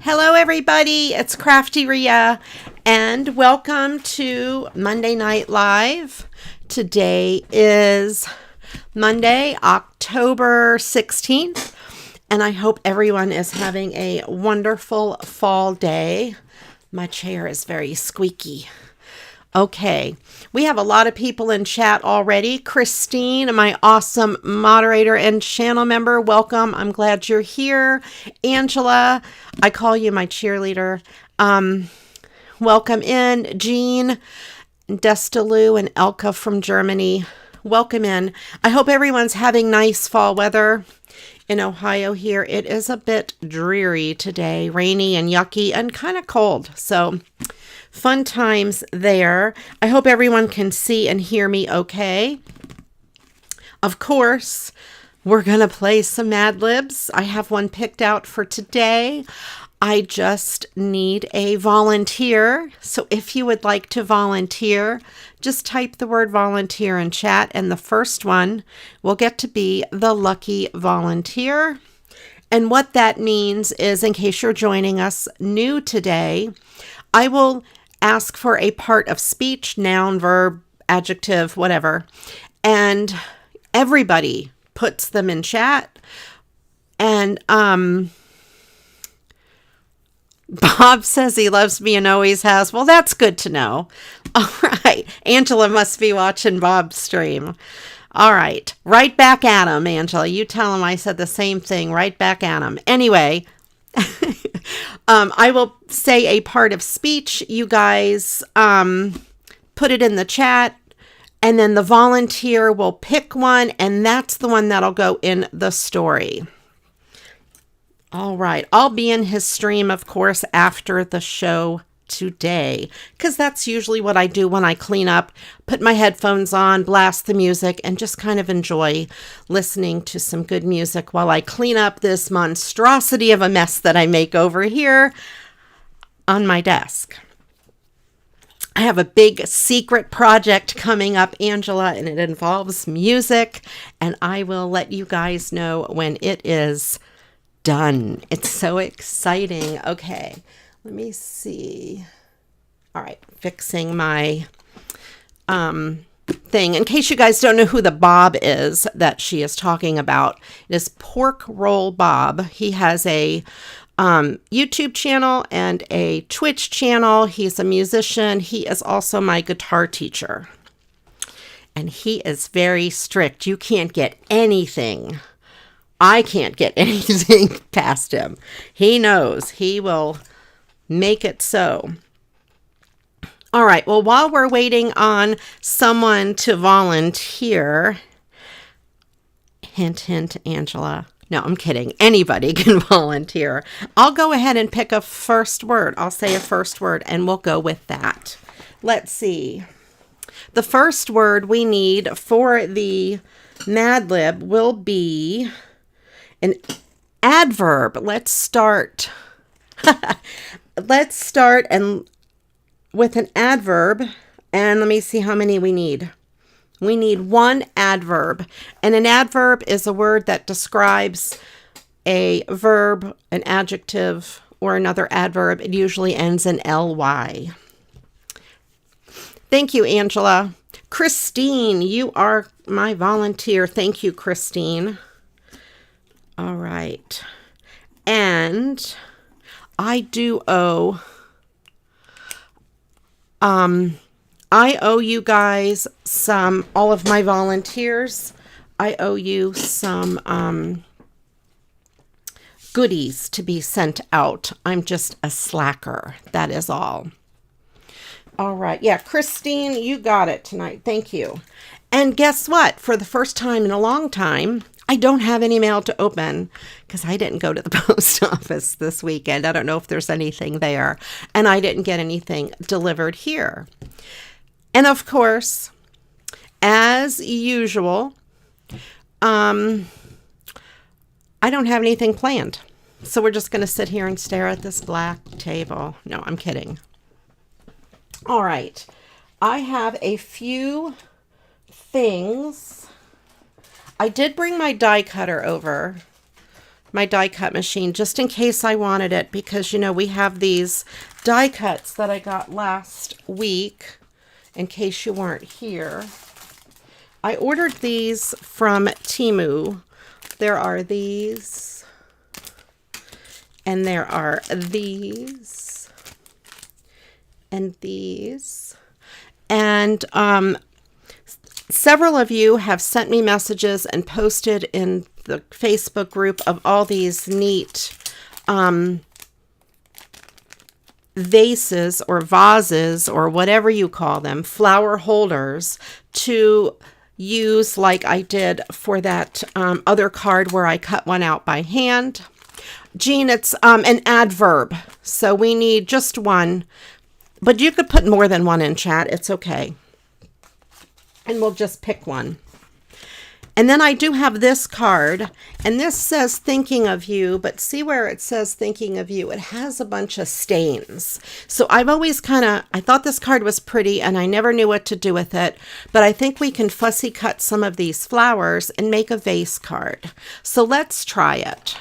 Hello, everybody. It's CraftyRia, and welcome to Monday Night Live. Today is Monday, October 16th, and I hope everyone is having a wonderful fall day. My chair is very squeaky. Okay, we have a lot of people in chat already. Christine, my awesome moderator and channel member, welcome. I'm glad you're here. Angela, I call you my cheerleader. Welcome in. Jean, Destalou, and Elka from Germany, welcome in. I hope everyone's having nice fall weather. In Ohio here, it is a bit dreary today, rainy and yucky and kind of cold. So fun times there. I hope everyone can see and hear me okay. Of course, we're going to play some Mad Libs. I have one picked out for today. I just need a volunteer. So if you would like to volunteer, just type the word volunteer in chat, and the first one will get to be the lucky volunteer. And what that means is, in case you're joining us new today, I will ask for a part of speech, noun, verb, adjective, whatever, and everybody puts them in chat. And Bob says he loves me and always has. Well, that's good to know. All right. Angela must be watching Bob's stream. All right. Right back at him, Angela. You tell him I said the same thing. Right back at him. Anyway, I will say a part of speech. You guys put it in the chat, and then the volunteer will pick one, and that's the one that'll go in the story. All right. I'll be in his stream, of course, after the show today, because that's usually what I do when I clean up, put my headphones on, blast the music, and just kind of enjoy listening to some good music while I clean up this monstrosity of a mess that I make over here on my desk. I have a big secret project coming up, Angela, and it involves music, and I will let you guys know when it is done. It's so exciting. Okay, let me see. All right, fixing my thing. In case you guys don't know who the Bob is that she is talking about, it is Pork Roll Bob. He has a YouTube channel and a Twitch channel. He's a musician. He is also my guitar teacher. And he is very strict. You can't get anything. I can't get anything past him. He knows. He will make it so. All right. Well, while we're waiting on someone to volunteer, hint, hint, Angela. No, I'm kidding. Anybody can volunteer. I'll go ahead and pick a first word. I'll say a first word, and we'll go with that. Let's see. The first word we need for the Mad Lib will be an adverb. Let's start. Let's start with an adverb, and let me see how many we need. We need one adverb, and an adverb is a word that describes a verb, an adjective, or another adverb. It usually ends in ly. Thank you, Angela. Christine, you are my volunteer. Thank you, Christine. All right. And I do owe, I owe you guys some, all of my volunteers, I owe you some goodies to be sent out. I'm just a slacker. That is all. All right. Yeah, Christine, you got it tonight. Thank you. And guess what? For the first time in a long time, I don't have any mail to open because I didn't go to the post office this weekend. I don't know if there's anything there. And I didn't get anything delivered here. And of course, as usual, I don't have anything planned. So we're just going to sit here and stare at this black table. No, I'm kidding. All right. I have a few things. I did bring my die cutter over. my die cut machine just in case I wanted it, because you know we have these die cuts that I got last week in case you weren't here. I ordered these from Temu. There are these and there are these and these, and several of you have sent me messages and posted in the Facebook group of all these neat vases or vases or whatever you call them, flower holders, to use like I did for that other card where I cut one out by hand. Jean, it's an adverb, so we need just one, but you could put more than one in, chat. It's okay. And we'll just pick one. And then I do have this card, and this says thinking of you, but see where it says thinking of you? It has a bunch of stains. So I've always I thought this card was pretty, and I never knew what to do with it, but I think we can fussy cut some of these flowers and make a vase card. So let's try it.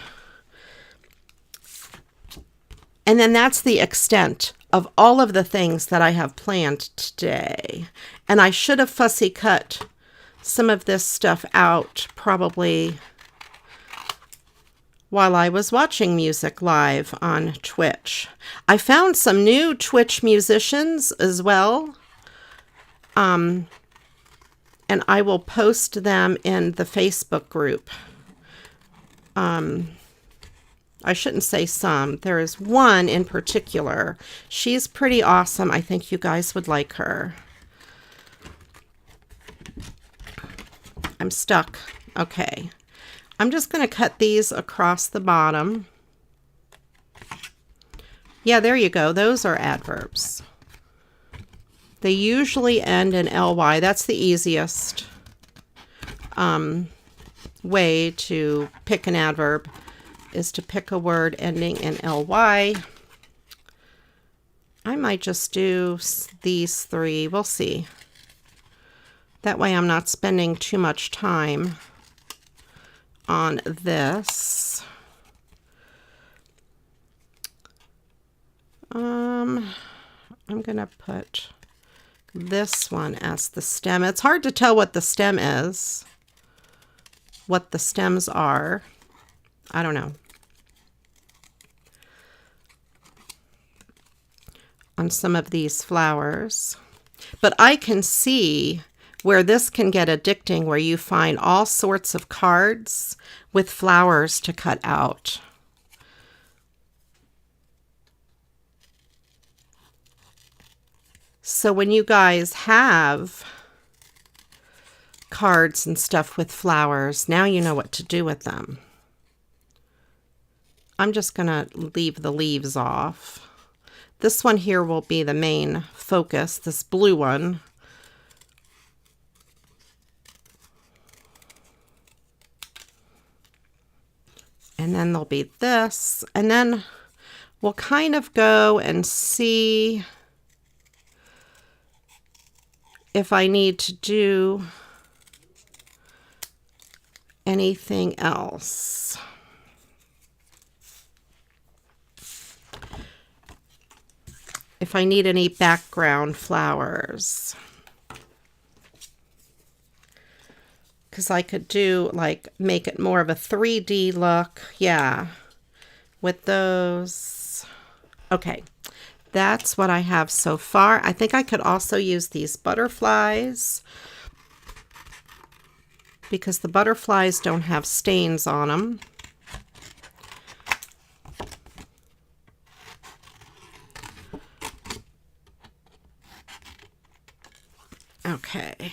And then that's the extent of all of the things that I have planned today. And I should have fussy cut some of this stuff out probably while I was watching music live on Twitch. I found some new Twitch musicians as well. And I will post them in the Facebook group. I shouldn't say some. There is one in particular. She's pretty awesome. I think you guys would like her. I'm stuck. Okay. I'm just going to cut these across the bottom. Yeah, there you go. Those are adverbs. They usually end in ly. That's the easiest way to pick an adverb, is to pick a word ending in ly. I might just do these three. We'll see. That way I'm not spending too much time on this. I'm going to put this one as the stem. It's hard to tell what the stem is, what the stems are. I don't know. On some of these flowers. But I can see where this can get addicting, where you find all sorts of cards with flowers to cut out. So when you guys have cards and stuff with flowers, now you know what to do with them. I'm just going to leave the leaves off. This one here will be the main focus, this blue one. And then there'll be this, and then we'll kind of go and see if I need to do anything else. If I need any background flowers. Because I could do, like, make it more of a 3D look. Yeah. With those. Okay. That's what I have so far. I think I could also use these butterflies, because the butterflies don't have stains on them. Okay.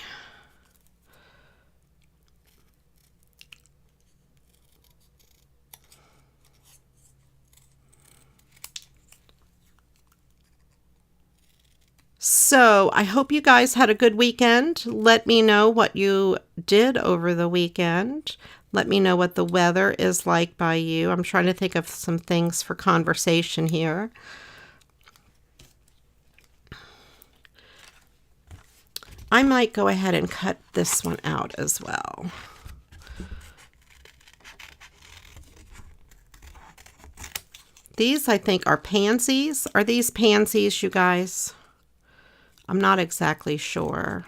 So I hope you guys had a good weekend. Let me know what you did over the weekend. Let me know what the weather is like by you. I'm trying to think of some things for conversation here. I might go ahead and cut this one out as well. These, I think, are pansies. Are these pansies, you guys? I'm not exactly sure.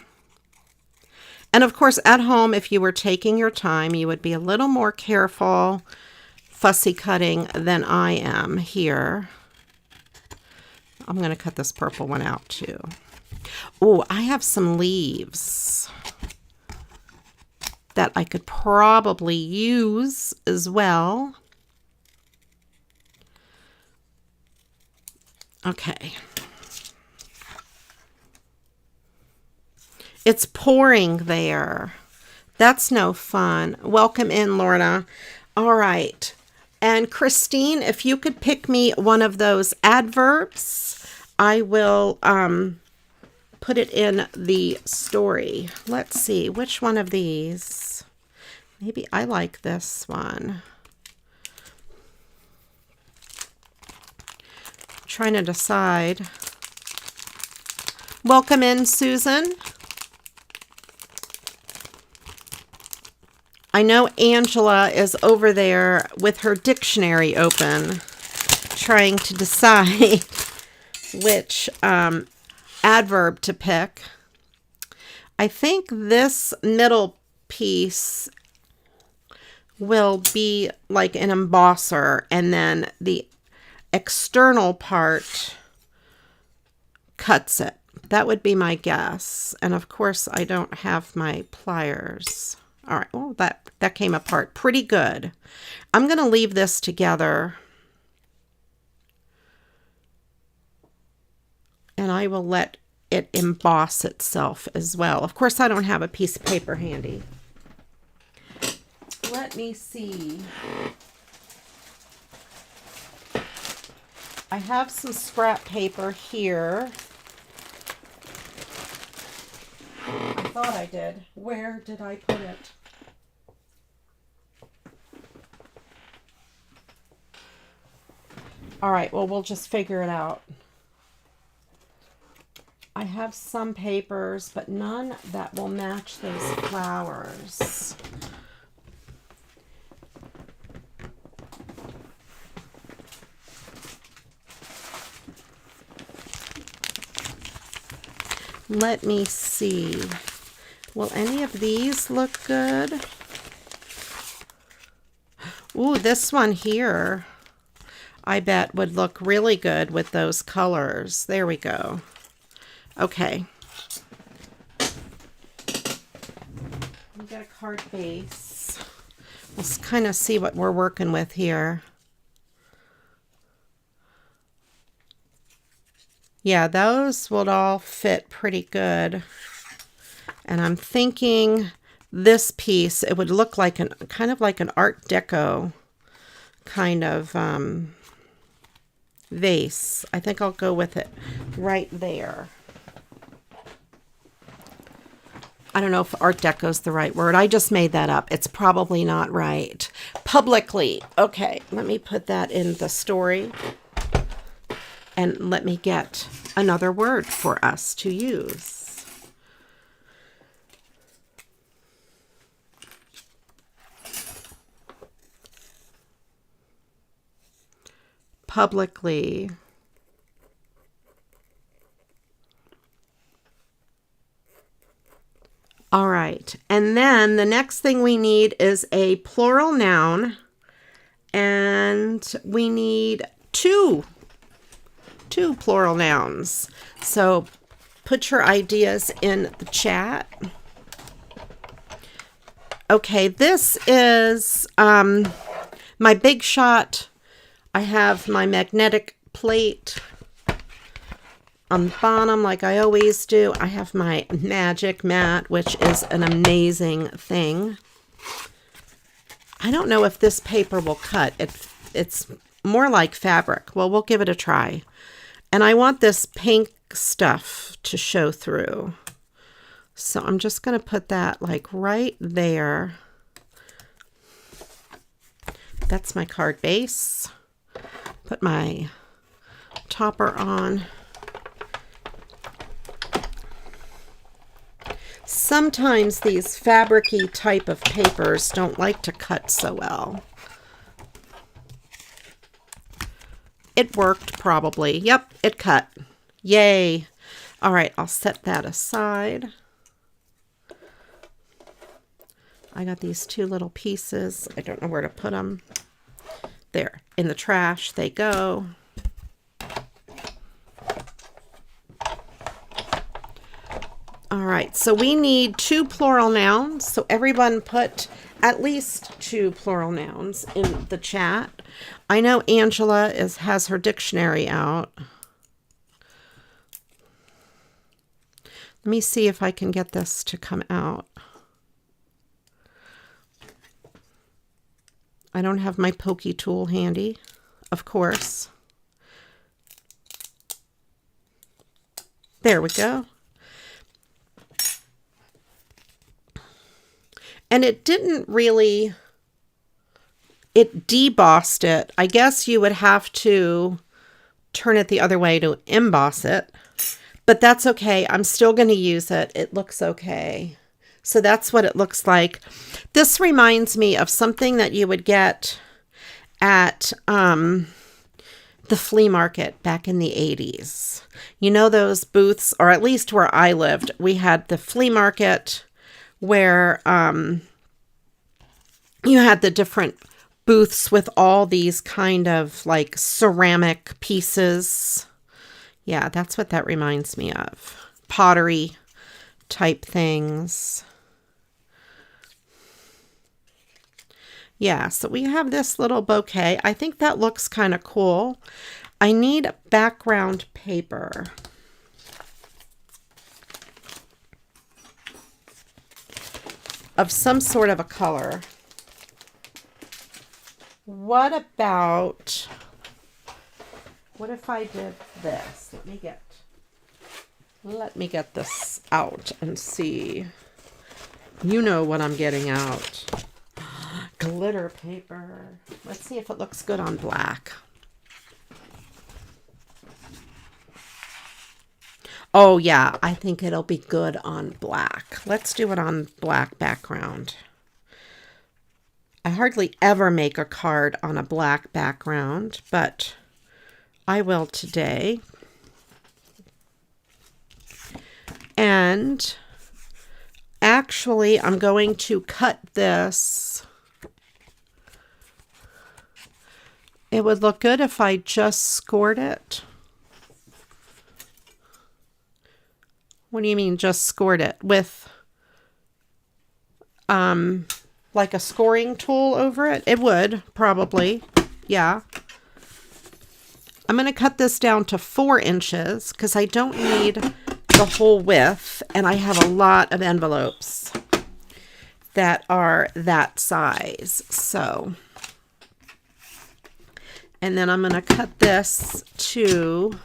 And of course, at home, if you were taking your time, you would be a little more careful fussy cutting than I am here. I'm going to cut this purple one out too. Oh, I have some leaves that I could probably use as well. Okay. It's pouring there. That's no fun. Welcome in, Lorna. All right. And Christine, if you could pick me one of those adverbs, I will put it in the story. Let's see, which one of these? Maybe I like this one. Trying to decide. Welcome in, Susan. I know Angela is over there with her dictionary open, trying to decide which adverb to pick. I think this middle piece will be like an embosser, and then the external part cuts it. That would be my guess. And of course, I don't have my pliers. All right, well, that came apart pretty good. I'm going to leave this together, and I will let it emboss itself as well. Of course, I don't have a piece of paper handy. Let me see. I have some scrap paper here. I thought I did. Where did I put it? All right, well, we'll just figure it out. I have some papers, but none that will match those flowers. Let me see. Will any of these look good? Ooh, this one here, I bet would look really good with those colors. There we go. Okay. We got a card base. Let's kind of see what we're working with here. Yeah, those would all fit pretty good. And I'm thinking this piece, it would look like kind of like an Art Deco kind of vase. I think I'll go with it right there. I don't know if Art Deco is the right word. I just made that up. It's probably not right. Publicly. Okay, let me put that in the story. And let me get another word for us to use. Publicly. All right. And then the next thing we need is a plural noun. And we need two plural nouns. So put your ideas in the chat. Okay, this is my Big Shot. I have my magnetic plate on the bottom like I always do. I have my magic mat, which is an amazing thing. I don't know if this paper will cut. It's more like fabric. Well, we'll give it a try. And I want this pink stuff to show through. So I'm just going to put that like right there. That's my card base. Put my topper on. Sometimes these fabric-y type of papers don't like to cut so well. it worked probably. Yep, it cut. Yay. All right, I'll set that aside. I got these two little pieces. I don't know where to put them. There, in the trash they go. All right, so we need 2 plural nouns. So everyone put at least 2 plural nouns in the chat. I know Angela has her dictionary out. Let me see if I can get this to come out. I don't have my pokey tool handy, of course. There we go. And it didn't really, it debossed it. I guess you would have to turn it the other way to emboss it, but that's okay. I'm still going to use it. It looks okay. So that's what it looks like. This reminds me of something that you would get at the flea market back in the 80s. You know those booths, or at least where I lived, we had the flea market where you had the different booths with all these kind of like ceramic pieces. Yeah, that's what that reminds me of. Pottery type things. Yeah, so we have this little bouquet. I think that looks kind of cool. I need background paper. Of some sort of a color. What if I did this? Let me get this out and see. You know what I'm getting out. Glitter paper. Let's see if it looks good on black. Oh yeah, I think it'll be good on black. Let's do it on black background. I hardly ever make a card on a black background, but I will today. And actually, I'm going to cut this. It would look good if I just scored it. What do you mean just scored it? With like a scoring tool over it? It would, probably. Yeah. I'm going to cut this down to 4 inches because I don't need the whole width, and I have a lot of envelopes that are that size. So, and then I'm going to cut this to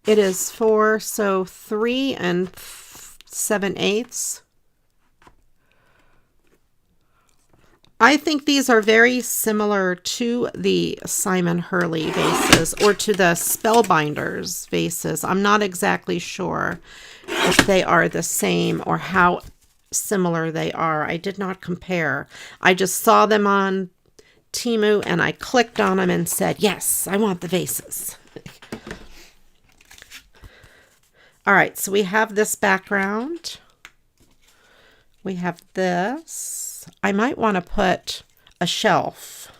it is 4, so 3 7/8. I think these are very similar to the Simon Hurley vases or to the Spellbinders vases. I'm not exactly sure if they are the same or how similar they are. I did not compare. I just saw them on Temu and I clicked on them and said, yes, I want the vases. All right, so we have this background. We have this. I might want to put a shelf,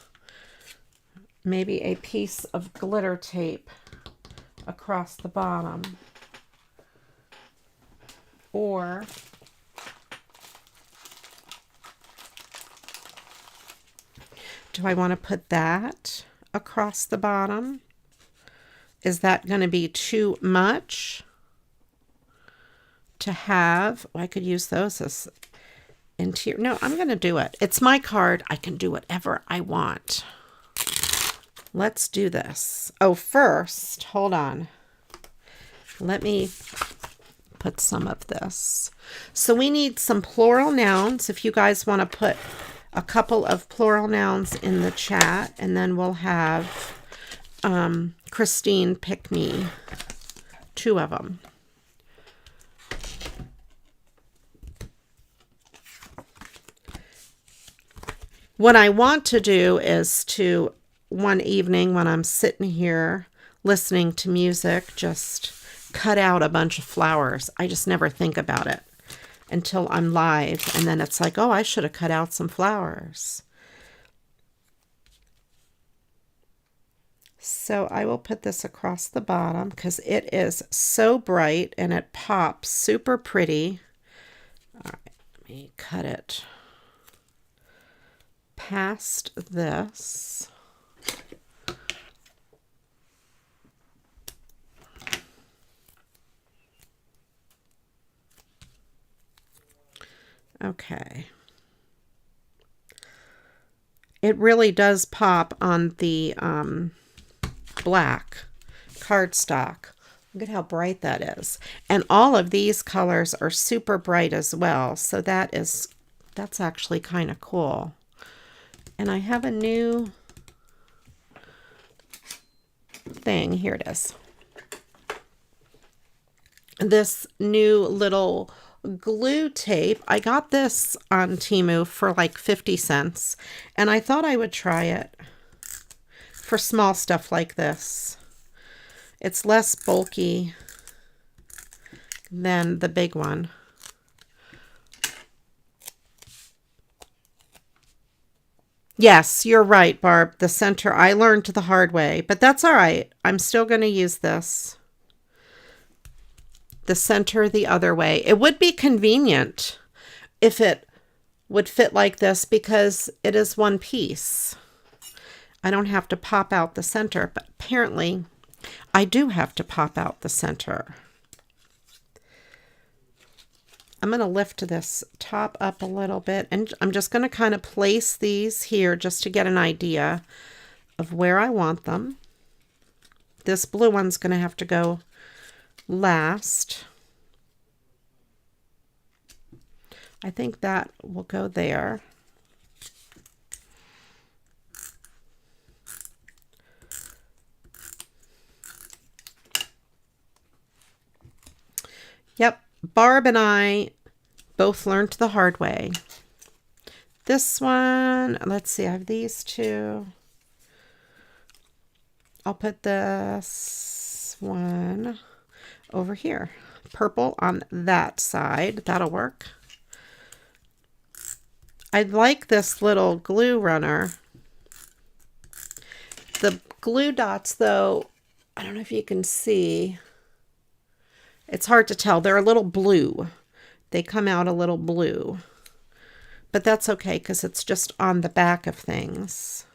maybe a piece of glitter tape across the bottom, or do I want to put that across the bottom? Is that going to be too much to have? Oh, I could use those as interior. No, I'm going to do it. It's my card. I can do whatever I want. Let's do this. Oh, first, hold on. Let me put some of this. So we need some plural nouns. If you guys want to put a couple of plural nouns in the chat, and then we'll have Christine pick me 2 of them. What I want to do is to, one evening when I'm sitting here listening to music, just cut out a bunch of flowers. I just never think about it until I'm live. And then it's like, oh, I should have cut out some flowers. So I will put this across the bottom because it is so bright and it pops super pretty. All right, let me cut it past this. Okay. It really does pop on the black cardstock. Look at how bright that is. And all of these colors are super bright as well. So that's actually kind of cool. And I have a new thing. Here it is. This new little glue tape. I got this on Temu for like 50 cents. And I thought I would try it for small stuff like this. It's less bulky than the big one. Yes, you're right, Barb. The center, I learned the hard way, but that's all right. I'm still going to use this. The center the other way. It would be convenient if it would fit like this because it is one piece. I don't have to pop out the center, but apparently I do have to pop out the center. I'm going to lift this top up a little bit, and I'm just going to kind of place these here just to get an idea of where I want them. This blue one's going to have to go last. I think that will go there. Yep, Barb and I both learned the hard way. This one, let's see, I have these two. I'll put this one over here. Purple on that side. That'll work. I like this little glue runner. The glue dots, though, I don't know if you can see. It's hard to tell. They're a little blue. They come out a little blue. But that's okay because it's just on the back of things.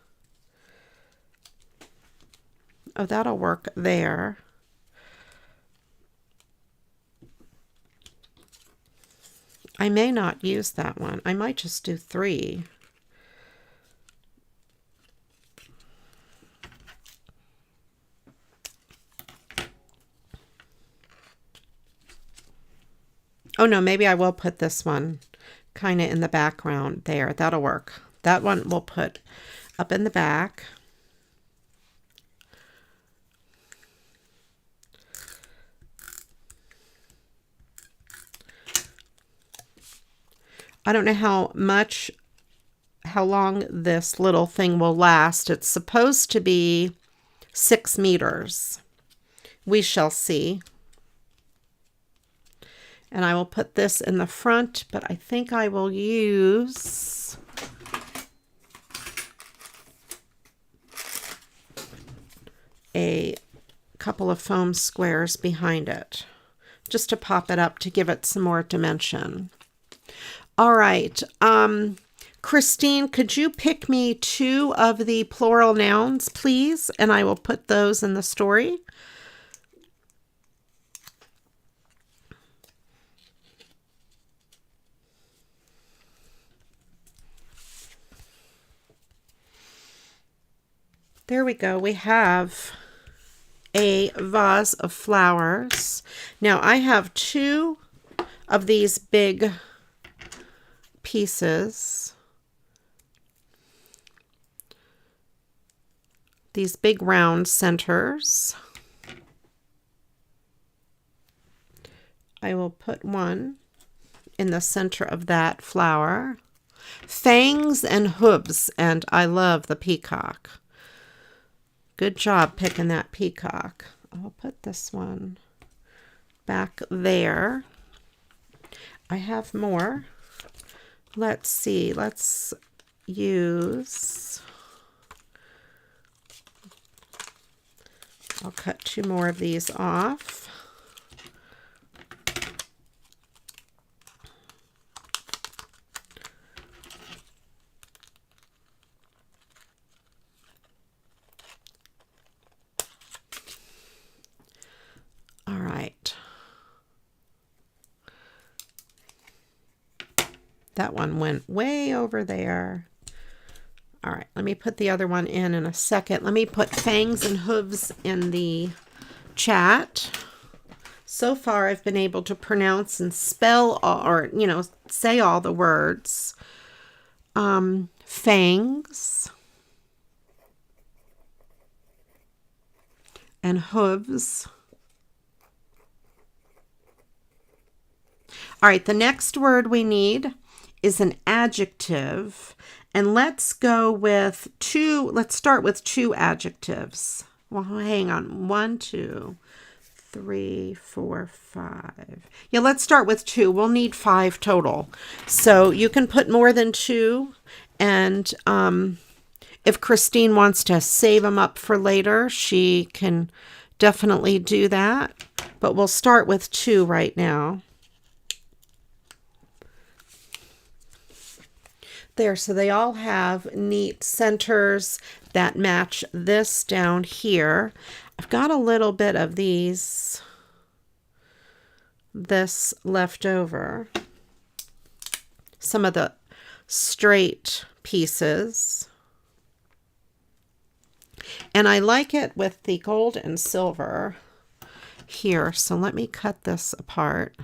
Oh, that'll work there. I may not use that one. I might just do 3. Oh no, maybe I will put this one kind of in the background there. That'll work. That one we'll put up in the back. I don't know how long this little thing will last. It's supposed to be 6 meters. We shall see. And I will put this in the front, but I think I will use a couple of foam squares behind it, just to pop it up to give it some more dimension. All right, Christine, could you pick me 2 of the plural nouns, please? And I will put those in the story. There we go. We have a vase of flowers. Now I have 2 of these big pieces. These big round centers. I will put one in the center of that flower. Fangs and hooves, and I love the peacock. Good job picking that peacock. I'll put this one back there. I have more. Let's see. Let's use... I'll cut 2 more of these off. All right. That one went way over there. All right, let me put the other one in a second. Let me put fangs and hooves in the chat. So far, I've been able to pronounce and spell or, you know, say all the words. Fangs and hooves. All right, the next word we need is an adjective. And let's go with 2. Let's start with 2 adjectives. Well, hang on. 1, 2, 3, 4, 5. Yeah, let's start with 2. We'll need 5 total. So you can put more than 2. And if Christine wants to save them up for later, she can definitely do that. But we'll start with 2 right now. There, so they all have neat centers that match this down here. I've got a little bit of this left over. Some of the straight pieces. And I like it with the gold and silver here. So let me cut this apart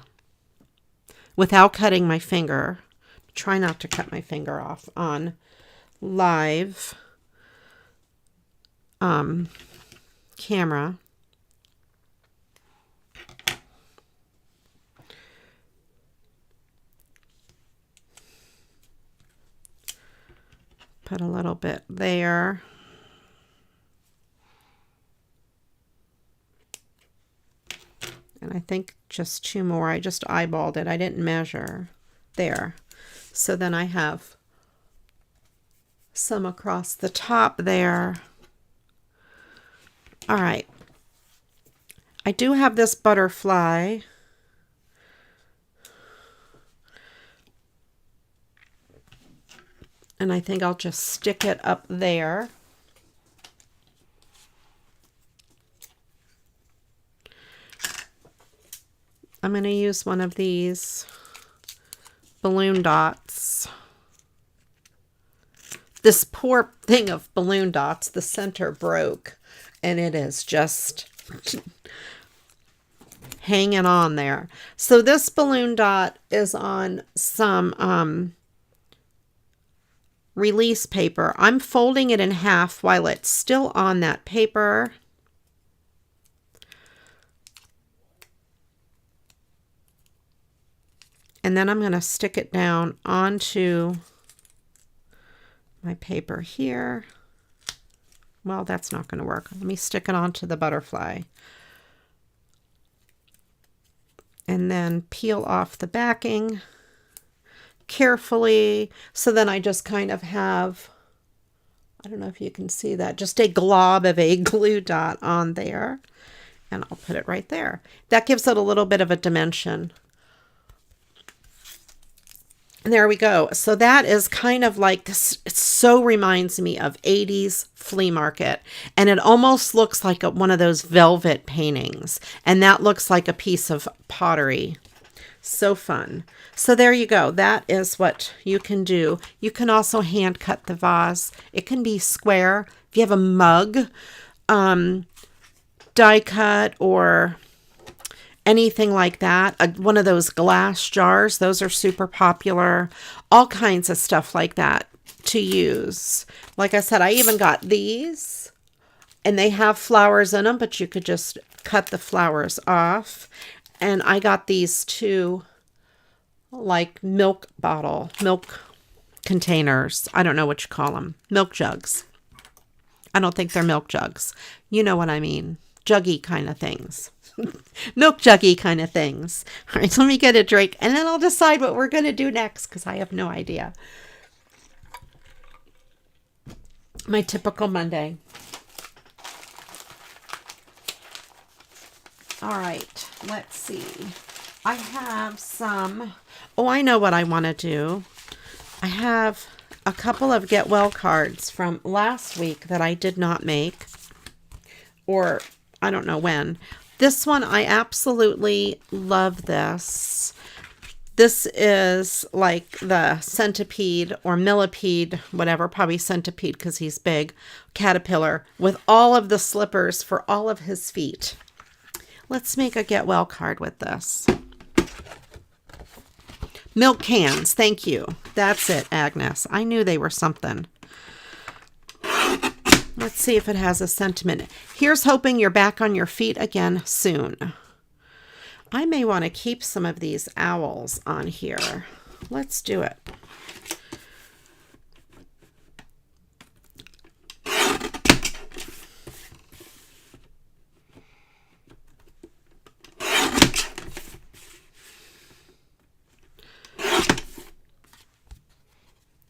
without cutting my finger. Try not to cut my finger off on live camera. Put a little bit there. And I think just 2 more. I just eyeballed it. I didn't measure. There. So then I have some across the top there. All right. I do have this butterfly. And I think I'll just stick it up there. I'm going to use one of these balloon dots. This poor thing of balloon dots, the center broke, and it is just hanging on there. So this balloon dot is on some release paper. I'm folding it in half while it's still on that paper. And then I'm going to stick it down onto my paper here. Well, that's not going to work. Let me stick it onto the butterfly. And then peel off the backing carefully. So then I just kind of have, I don't know if you can see that, just a glob of a glue dot on there. And I'll put it right there. That gives it a little bit of a dimension. And there we go. So that is kind of like this. It so reminds me of 80s flea market. And it almost looks like one of those velvet paintings. And that looks like a piece of pottery. So fun. So there you go. That is what you can do. You can also hand cut the vase. It can be square. If you have a mug, die cut or anything like that. One of those glass jars, those are super popular. All kinds of stuff like that to use. Like I said, I even got these, and they have flowers in them, but you could just cut the flowers off. And I got these 2 like milk containers. I don't know what you call them. Milk jugs. I don't think they're milk jugs. You know what I mean. Juggy kind of things. Milk juggy kind of things. All right, so let me get a drink and then I'll decide what we're going to do next because I have no idea. My typical Monday. All right, let's see. I have some, oh, I know what I want to do. I have a couple of get well cards from last week that I did not make, or I don't know when. This one, I absolutely love this. This is like the centipede or millipede, whatever, probably centipede because he's big, caterpillar with all of the slippers for all of his feet. Let's make a get well card with this. Milk cans, thank you. That's it, Agnes. I knew they were something. Let's see if it has a sentiment. Here's hoping you're back on your feet again soon. I may want to keep some of these owls on here. Let's do it.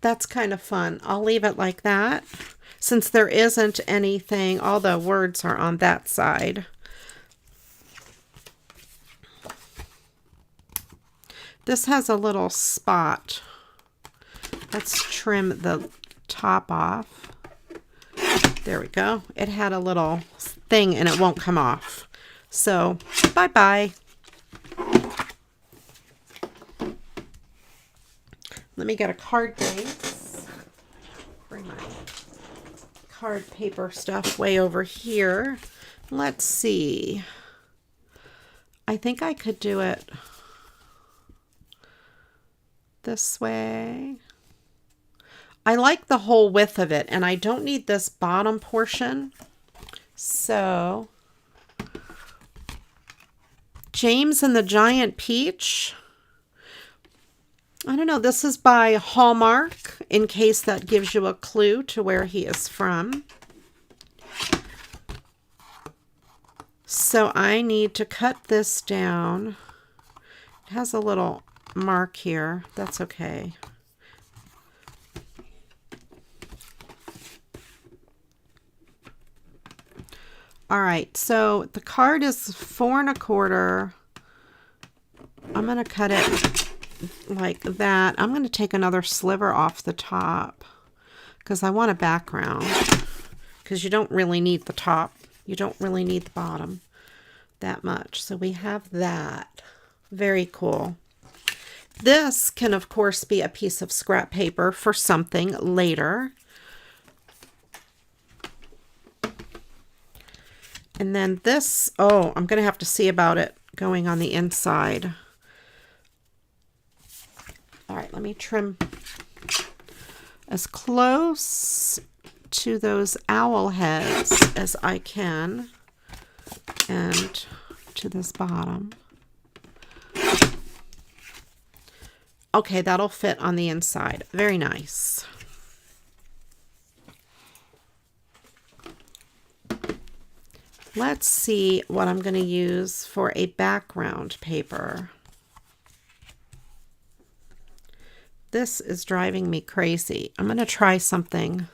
That's kind of fun. I'll leave it like that. Since there isn't anything, all the words are on that side. This has a little spot. Let's trim the top off. There we go. It had a little thing and it won't come off. So, bye-bye. Let me get a card base. Bring my card paper stuff way over here. Let's see. I think I could do it this way. I like the whole width of it, and I don't need this bottom portion. So, James and the Giant Peach. I don't know. This is by Hallmark, in case that gives you a clue to where he is from. So I need to cut this down. It has a little mark here. That's okay. All right. So the card is 4 1/4. I'm going to cut it like that. I'm going to take another sliver off the top because I want a background, because you don't really need the top. You don't really need the bottom that much. So we have that. Very cool. This can, of course, be a piece of scrap paper for something later. And then this, oh, I'm going to have to see about it going on the inside. All right, let me trim as close to those owl heads as I can and to this bottom. Okay, that'll fit on the inside. Very nice. Let's see what I'm going to use for a background paper. This is driving me crazy. I'm going to try something.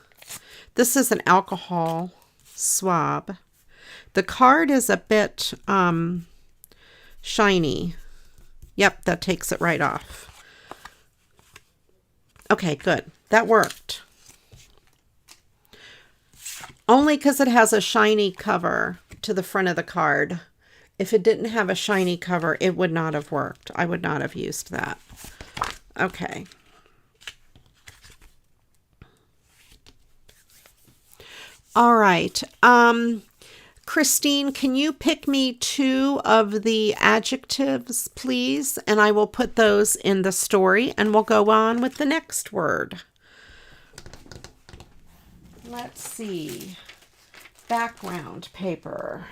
This is an alcohol swab. The card is a bit shiny. Yep, that takes it right off. Okay, good. That worked. Only because it has a shiny cover to the front of the card. If it didn't have a shiny cover, it would not have worked. I would not have used that. Okay. All right. Christine, can you pick me 2 of the adjectives, please? And I will put those in the story and we'll go on with the next word. Let's see. Background paper.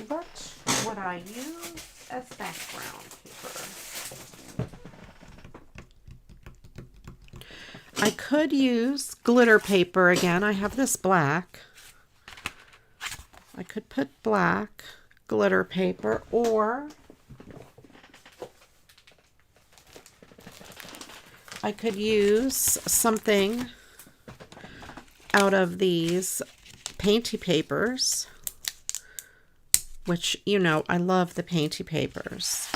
What would I use as background paper? I could use glitter paper again. I have this black. I could put black glitter paper, or I could use something out of these painty papers, which, you know, I love the painty papers.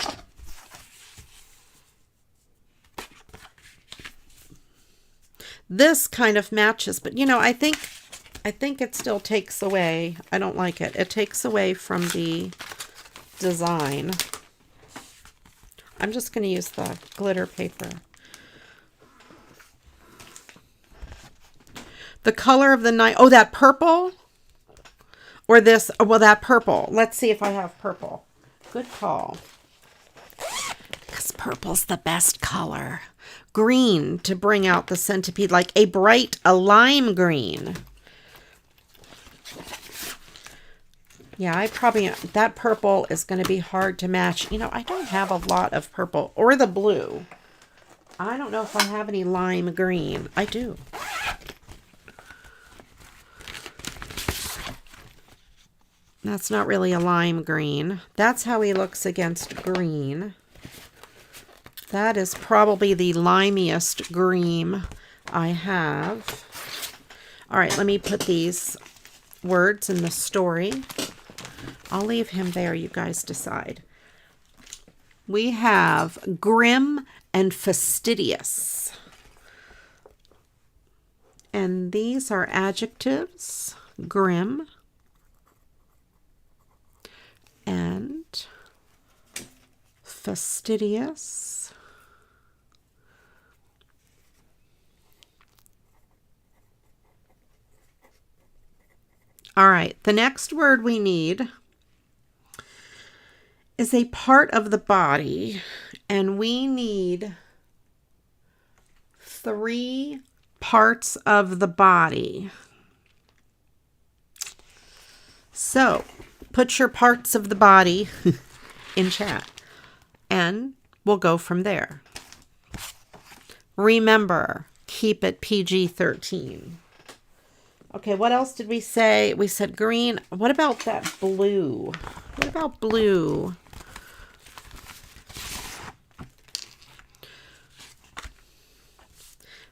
This kind of matches, but you know, I think it still takes away. I don't like it. It takes away from the design. I'm just going to use the glitter paper. The color of the night. Oh, that purple? Or this? Oh, well, that purple. Let's see if I have purple. Good call. Because purple's the best color. Green to bring out the centipede, like a lime green. Yeah, that purple is going to be hard to match. You know, I don't have a lot of purple, or the blue. I don't know if I have any lime green. I do. That's not really a lime green. That's how he looks against green. That is probably the limiest green I have. All right, let me put these words in the story. I'll leave him there. You guys decide. We have grim and fastidious. And these are adjectives. Grim and fastidious. All right, the next word we need is a part of the body, and we need 3 parts of the body. So, put your parts of the body in chat, and we'll go from there. Remember, keep it PG-13. Okay, what else did we say? We said green. What about that blue? What about blue?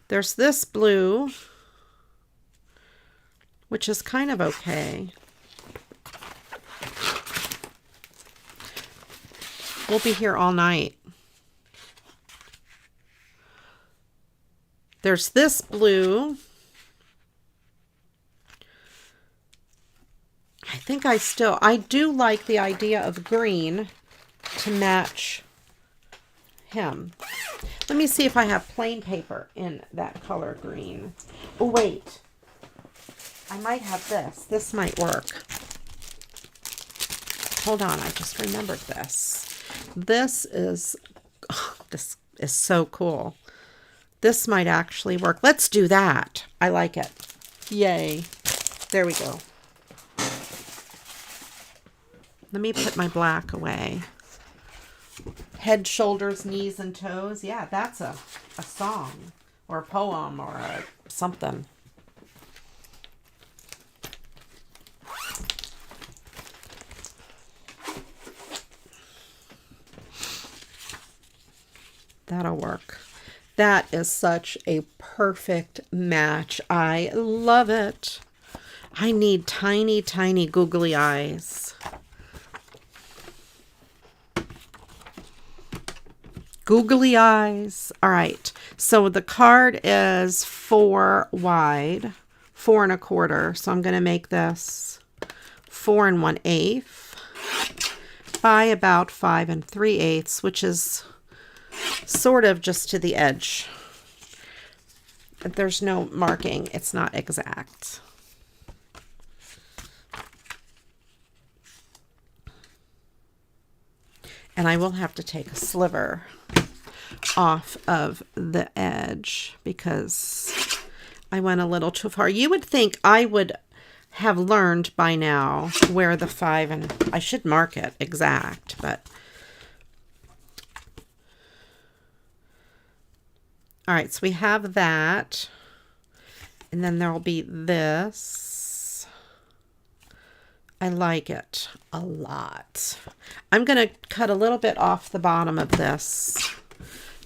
There's this blue, which is kind of okay. We'll be here all night. There's this blue. I do like the idea of green to match him. Let me see if I have plain paper in that color green. Oh, wait. I might have this. This might work. Hold on. I just remembered this. This is so cool. This might actually work. Let's do that. I like it. Yay. There we go. Let me put my black away. Head, shoulders, knees, and toes. Yeah, that's a song or a poem or something. That'll work. That is such a perfect match. I love it. I need tiny, tiny googly eyes. Googly eyes. All right. So the card is 4 wide, 4 1/4. So I'm going to make this 4 1/8 by about 5 3/8, which is sort of just to the edge. There's no marking. It's not exact. And I will have to take a sliver off of the edge because I went a little too far. You would think I would have learned by now where the 5 and I should mark it exact, but All right, so we have that. And then there'll be this. I like it a lot. I'm going to cut a little bit off the bottom of this,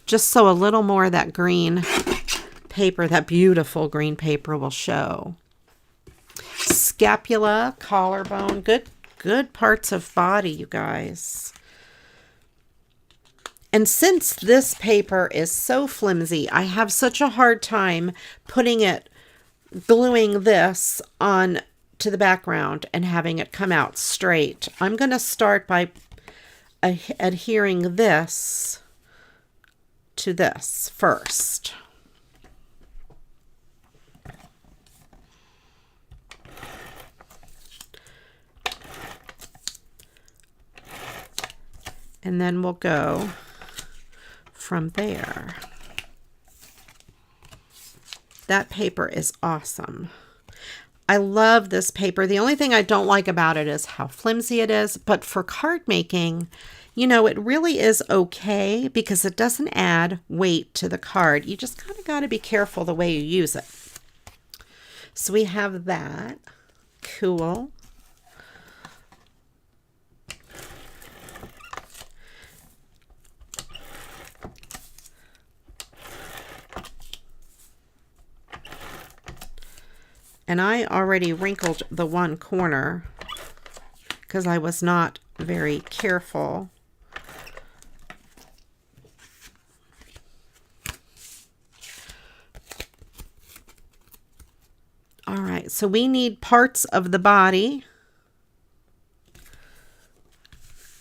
just so a little more of that green paper, that beautiful green paper, will show. Scapula, collarbone, good parts of body, you guys. And since this paper is so flimsy, I have such a hard time gluing this on to the background and having it come out straight. I'm going to start by adhering this to this first. And then we'll go from there. That paper is awesome. I love this paper. The only thing I don't like about it is how flimsy it is, but for card making, you know, it really is okay because it doesn't add weight to the card. You just kind of got to be careful the way you use it. So we have that. Cool. And I already wrinkled the one corner because I was not very careful. All right, so we need parts of the body.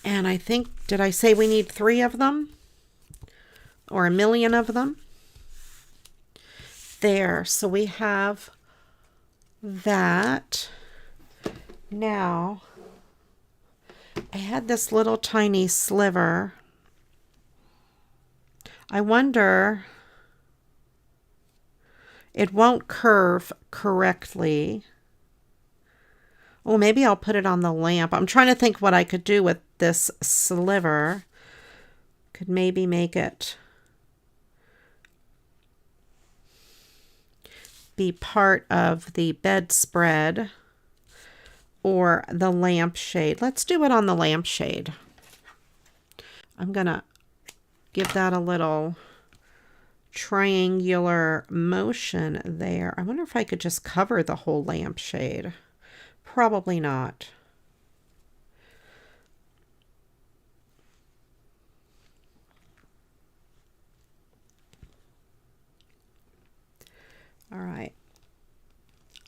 And I think, did I say we need 3 of them? Or 1,000,000 of them? There, so we have that. Now, I had this little tiny sliver. I wonder, it won't curve correctly. Oh, maybe I'll put it on the lamp. I'm trying to think what I could do with this sliver. Could maybe make it be part of the bedspread or the lampshade. Let's do it on the lampshade. I'm gonna give that a little triangular motion there. I wonder if I could just cover the whole lampshade. Probably not. All right.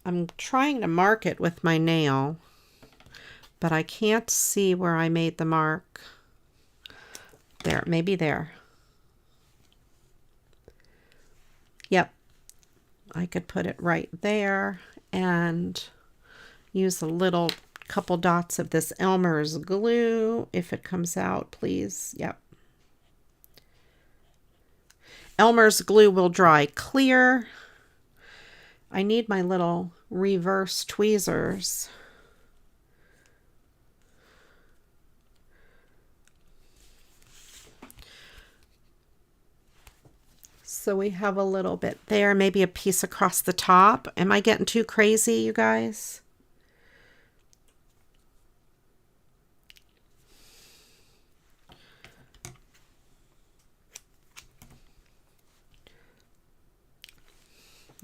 I'm trying to mark it with my nail, but I can't see where I made the mark. There, maybe there. Yep. I could put it right there and use a little couple dots of this Elmer's glue if it comes out, please. Yep. Elmer's glue will dry clear. I need my little reverse tweezers. So we have a little bit there, maybe a piece across the top. Am I getting too crazy, you guys?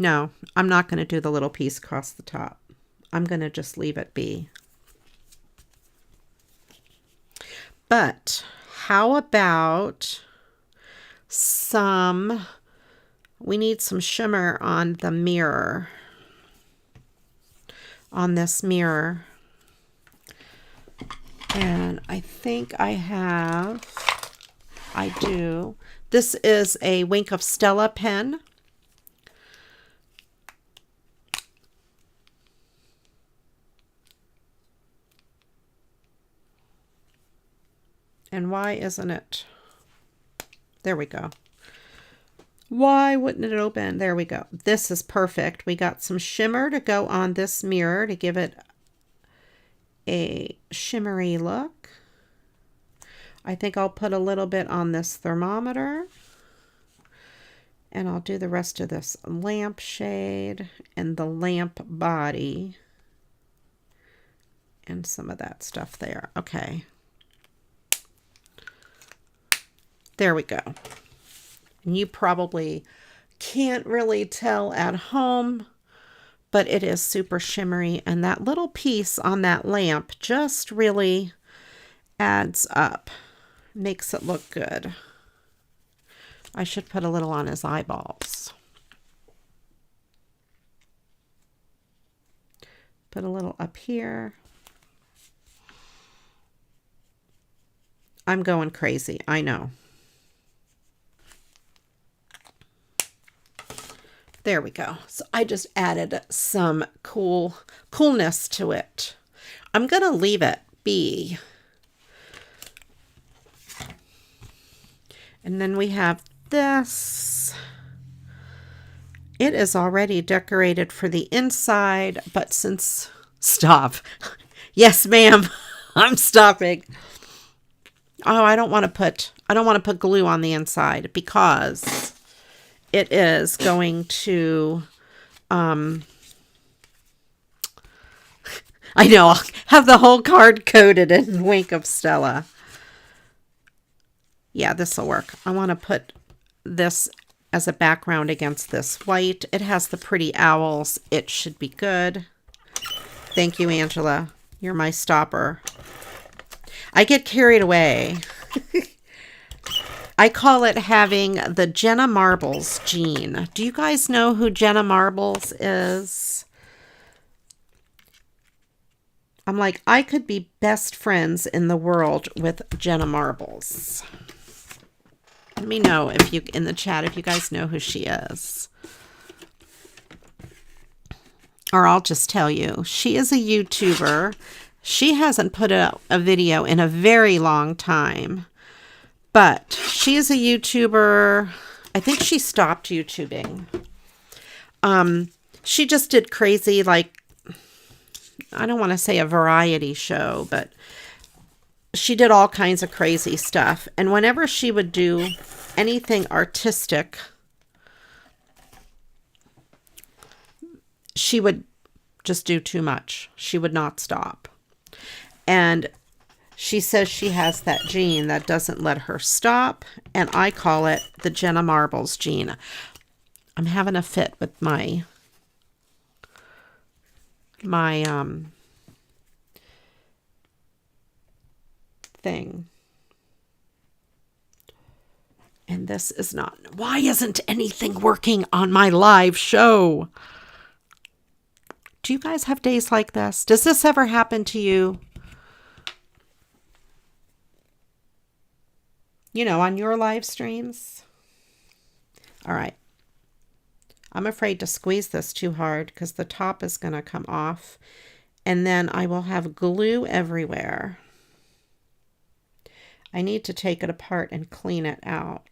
No, I'm not going to do the little piece across the top. I'm going to just leave it be. But how about we need some shimmer on the mirror, on this mirror. And I think I do. This is a Wink of Stella pen. And why isn't it? There we go. Why wouldn't it open? There we go. This is perfect. We got some shimmer to go on this mirror to give it a shimmery look. I think I'll put a little bit on this thermometer. And I'll do the rest of this lampshade and the lamp body and some of that stuff there. Okay. There we go. And you probably can't really tell at home, but it is super shimmery. And that little piece on that lamp just really adds up, makes it look good. I should put a little on his eyeballs. Put a little up here. I'm going crazy, I know. There we go. So I just added some coolness to it. I'm going to leave it be. And then we have this. It is already decorated for the inside, but since... Stop. Yes, ma'am. I'm stopping. Oh, I don't want to put glue on the inside because it is going to, I know, I'll have the whole card coated in Wink of Stella. Yeah, this will work. I want to put this as a background against this white. It has the pretty owls. It should be good. Thank you, Angela. You're my stopper. I get carried away. I call it having the Jenna Marbles gene. Do you guys know who Jenna Marbles is? I'm like, I could be best friends in the world with Jenna Marbles. Let me know if you in the chat if you guys know who she is. Or I'll just tell you. She is a YouTuber. She hasn't put out a video in a very long time. But she is a YouTuber. I think she stopped YouTubing. She just did crazy, like, I don't want to say a variety show, but she did all kinds of crazy stuff. And whenever she would do anything artistic, she would just do too much. She would not stop. And she says she has that gene that doesn't let her stop, and I call it the Jenna Marbles gene. I'm having a fit with my thing. And this is not... Why isn't anything working on my live show? Do you guys have days like this? Does this ever happen to you? You know, on your live streams. All right. I'm afraid to squeeze this too hard because the top is going to come off. And then I will have glue everywhere. I need to take it apart and clean it out.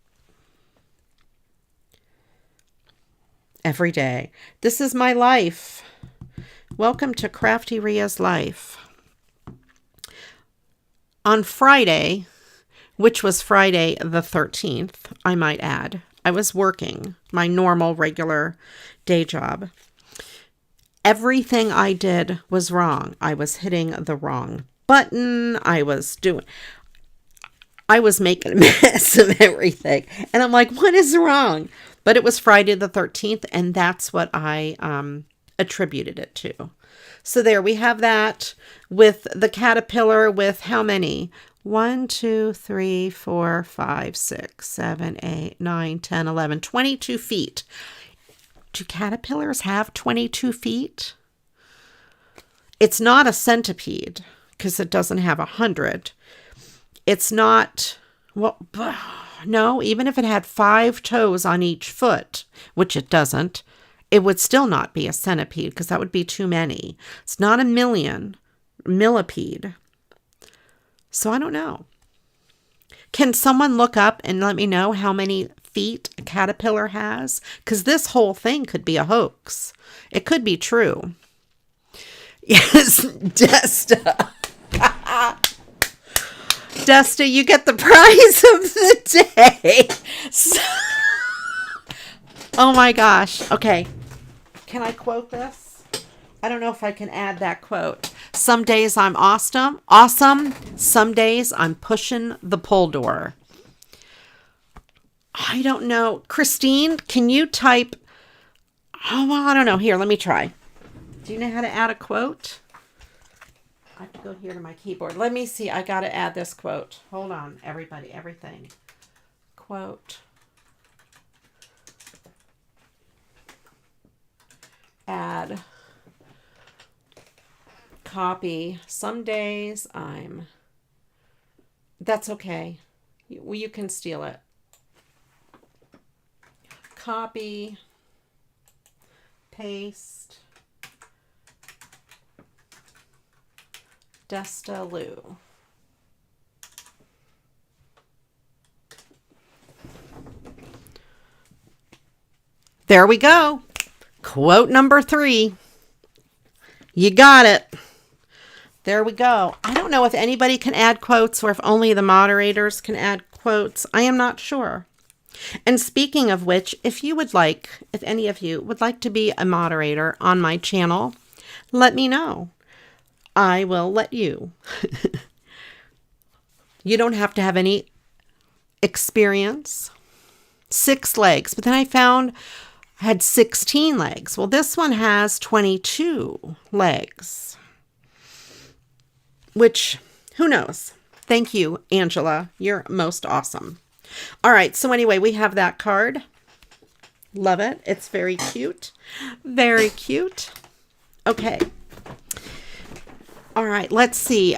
Every day. This is my life. Welcome to CraftyRia's life. On Friday... which was Friday the 13th, I might add. I was working my normal, regular day job. Everything I did was wrong. I was hitting the wrong button. I was making a mess of everything. And I'm like, what is wrong? But it was Friday the 13th, and that's what I attributed it to. So there we have that with the caterpillar with how many? 1, 2, 3, 4, 5, 6, 7, 8, 9, 10, 11, 22 feet. Do caterpillars have 22 feet? It's not a centipede because it doesn't have 100. It's not, well, no, even if it had 5 toes on each foot, which it doesn't, it would still not be a centipede because that would be too many. It's not a millipede. So I don't know. Can someone look up and let me know how many feet a caterpillar has? Because this whole thing could be a hoax. It could be true. Yes, Desta. Desta, you get the prize of the day. So, Oh my gosh. Okay. Can I quote this? I don't know if I can add that quote. Some days I'm awesome. Some days I'm pushing the pull door. I don't know. Christine, can you type? Oh, well, I don't know. Here, let me try. Do you know how to add a quote? I have to go here to my keyboard. Let me see. I got to add this quote. Hold on, everybody, everything. Quote. Add. Copy. Some days I'm. That's okay. You can steal it. Copy. Paste. Destaloo. There we go. Quote number 3. You got it. There we go. I don't know if anybody can add quotes or if only the moderators can add quotes. I am not sure. And speaking of which, if any of you would like to be a moderator on my channel, let me know. I will let you. You don't have to have any experience. 6 legs, but then I found I had 16 legs. Well, this one has 22 legs, which, who knows? Thank you, Angela. You're most awesome. All right, so anyway, we have that card. Love it. It's very cute. Very cute. Okay. All right, let's see.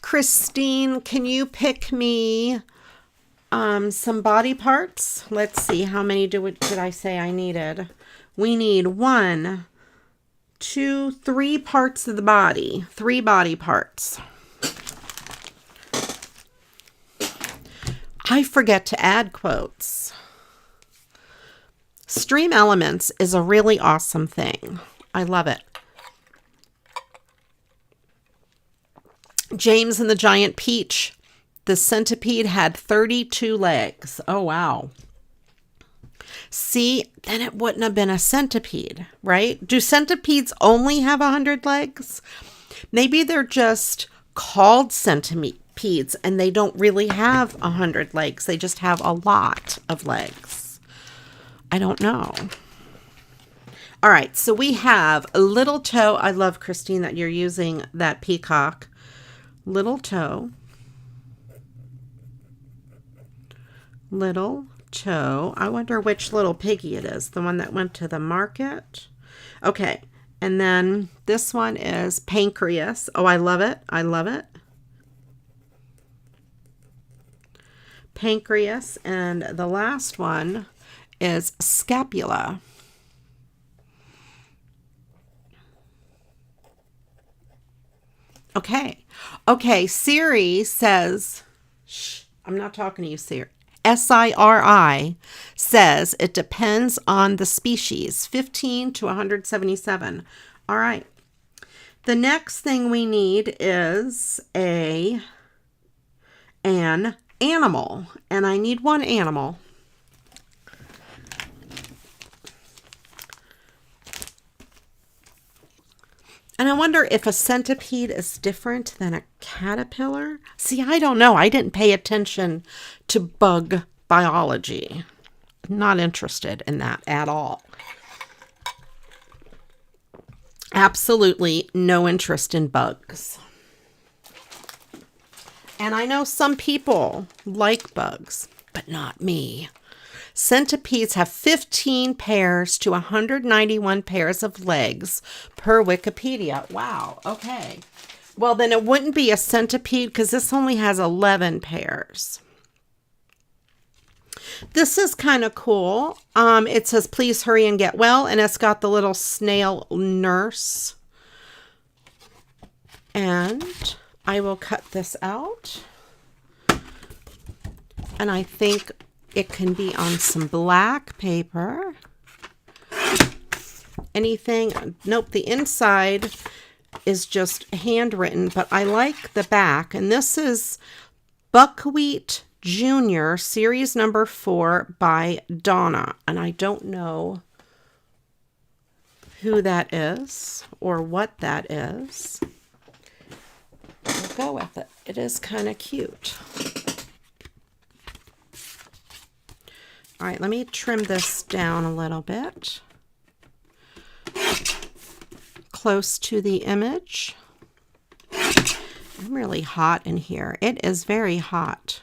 Christine, can you pick me some body parts? Let's see, how many did I say I needed? We need 1, 2, 3 parts of the body. 3 body parts. I forget to add quotes. Stream Elements is a really awesome thing. I love it. James and the Giant Peach. The centipede had 32 legs. Oh, wow. See, then it wouldn't have been a centipede, right? Do centipedes only have 100 legs? Maybe they're just called centipedes and they don't really have 100 legs. They just have a lot of legs. I don't know. All right, so we have a little toe. I love, Christine, that you're using that peacock. Little toe. Little toe. I wonder which little piggy it is. The one that went to the market. Okay. And then this one is pancreas. Oh, I love it. I love it. Pancreas. And the last one is scapula. Okay. Okay. Siri says, shh, I'm not talking to you, Siri. SIRI says it depends on the species, 15 to 177. All right. The next thing we need is an animal, and I need 1 animal. And I wonder if a centipede is different than a caterpillar. See, I don't know. I didn't pay attention to bug biology. Not interested in that at all. Absolutely no interest in bugs. And I know some people like bugs, but not me. Centipedes have 15 pairs to 191 pairs of legs per Wikipedia. Wow. Okay. Well, then it wouldn't be a centipede because this only has 11 pairs. This is kind of cool. It says, please hurry and get well. And it's got the little snail nurse. And I will cut this out. And I think it can be on some black paper. Anything? Nope, the inside is just handwritten, but I like the back. And this is buckwheat Junior, series number 4 by Donna. And I don't know who that is or what that is. We'll go with it. It is kind of cute. All right, let me trim this down a little bit. Close to the image. I'm really hot in here. It is very hot.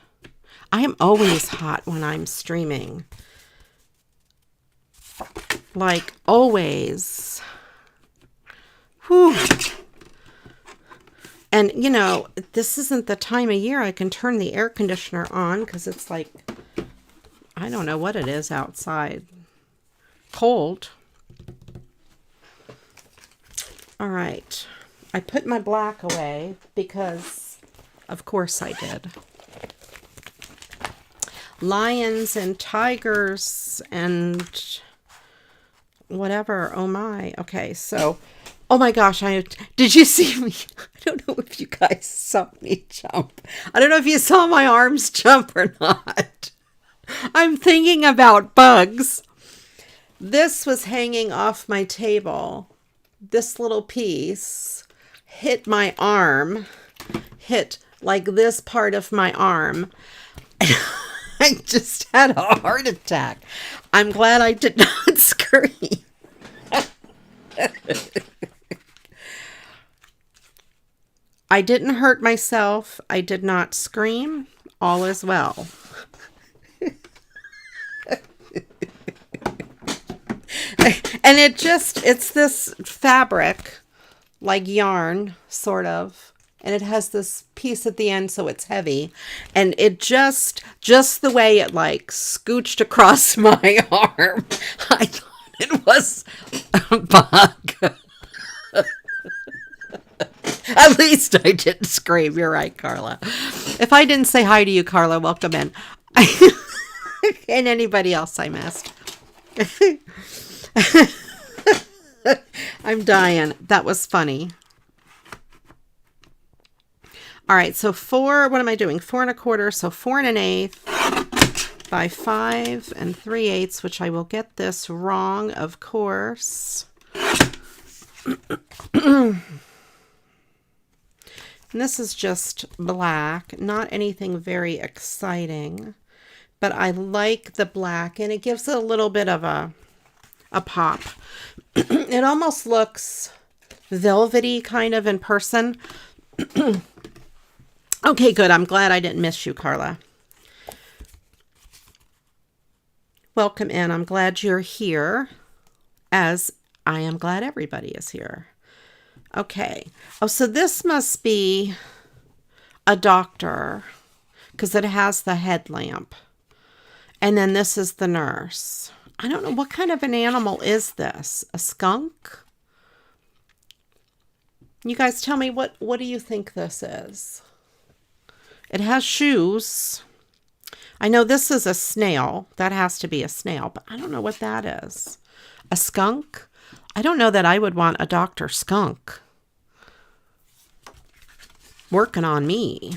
I am always hot when I'm streaming. Like always. Whew. And you know, this isn't the time of year I can turn the air conditioner on because it's like, I don't know what it is outside. Cold. All right. I put my black away because, of course I did. Lions and tigers and whatever. Oh my. Okay, so, oh my gosh, did you see me? I don't know if you guys saw me jump. I don't know if you saw my arms jump or not. I'm thinking about bugs. This was hanging off my table. This little piece hit my arm, hit like this part of my arm. I just had a heart attack. I'm glad I did not scream. I didn't hurt myself. I did not scream. All is well. And it's this fabric, like yarn, sort of. And it has this piece at the end, so it's heavy. And it just the way it like scooched across my arm, I thought it was a bug. At least I didn't scream. You're right, Carla. If I didn't say hi to you, Carla, welcome in. And anybody else I missed. I'm dying. That was funny. All right, so what am I doing? 4 1/4, so 4 1/8 by 5 3/8, which I will get this wrong, of course. And this is just black, not anything very exciting, but I like the black, and it gives it a little bit of a pop. It almost looks velvety kind of in person. Okay, good. I'm glad I didn't miss you, Carla. Welcome in. I'm glad you're here, as I am glad everybody is here. Okay. Oh, so this must be a doctor because it has the headlamp. And then this is the nurse. I don't know, what kind of an animal is this? A skunk? You guys tell me, what do you think this is? It has shoes. I know this is a snail. That has to be a snail, but I don't know what that is. A skunk? I don't know that I would want a Dr. Skunk working on me.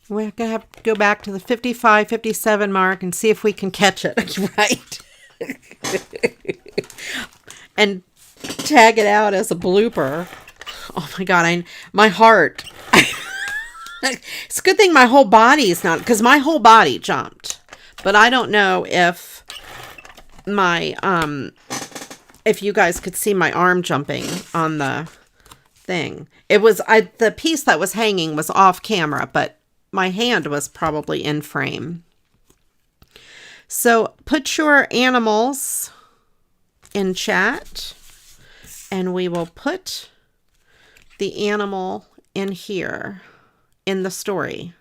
We're going to have to go back to the 55, 57 mark and see if we can catch it. Right. And tag it out as a blooper. Oh my God, my heart. It's a good thing my whole body is not, because my whole body jumped. But I don't know if if you guys could see my arm jumping on the thing. It was, the piece that was hanging was off camera, but my hand was probably in frame. So put your animals in chat, and we will put the animal in here in the story.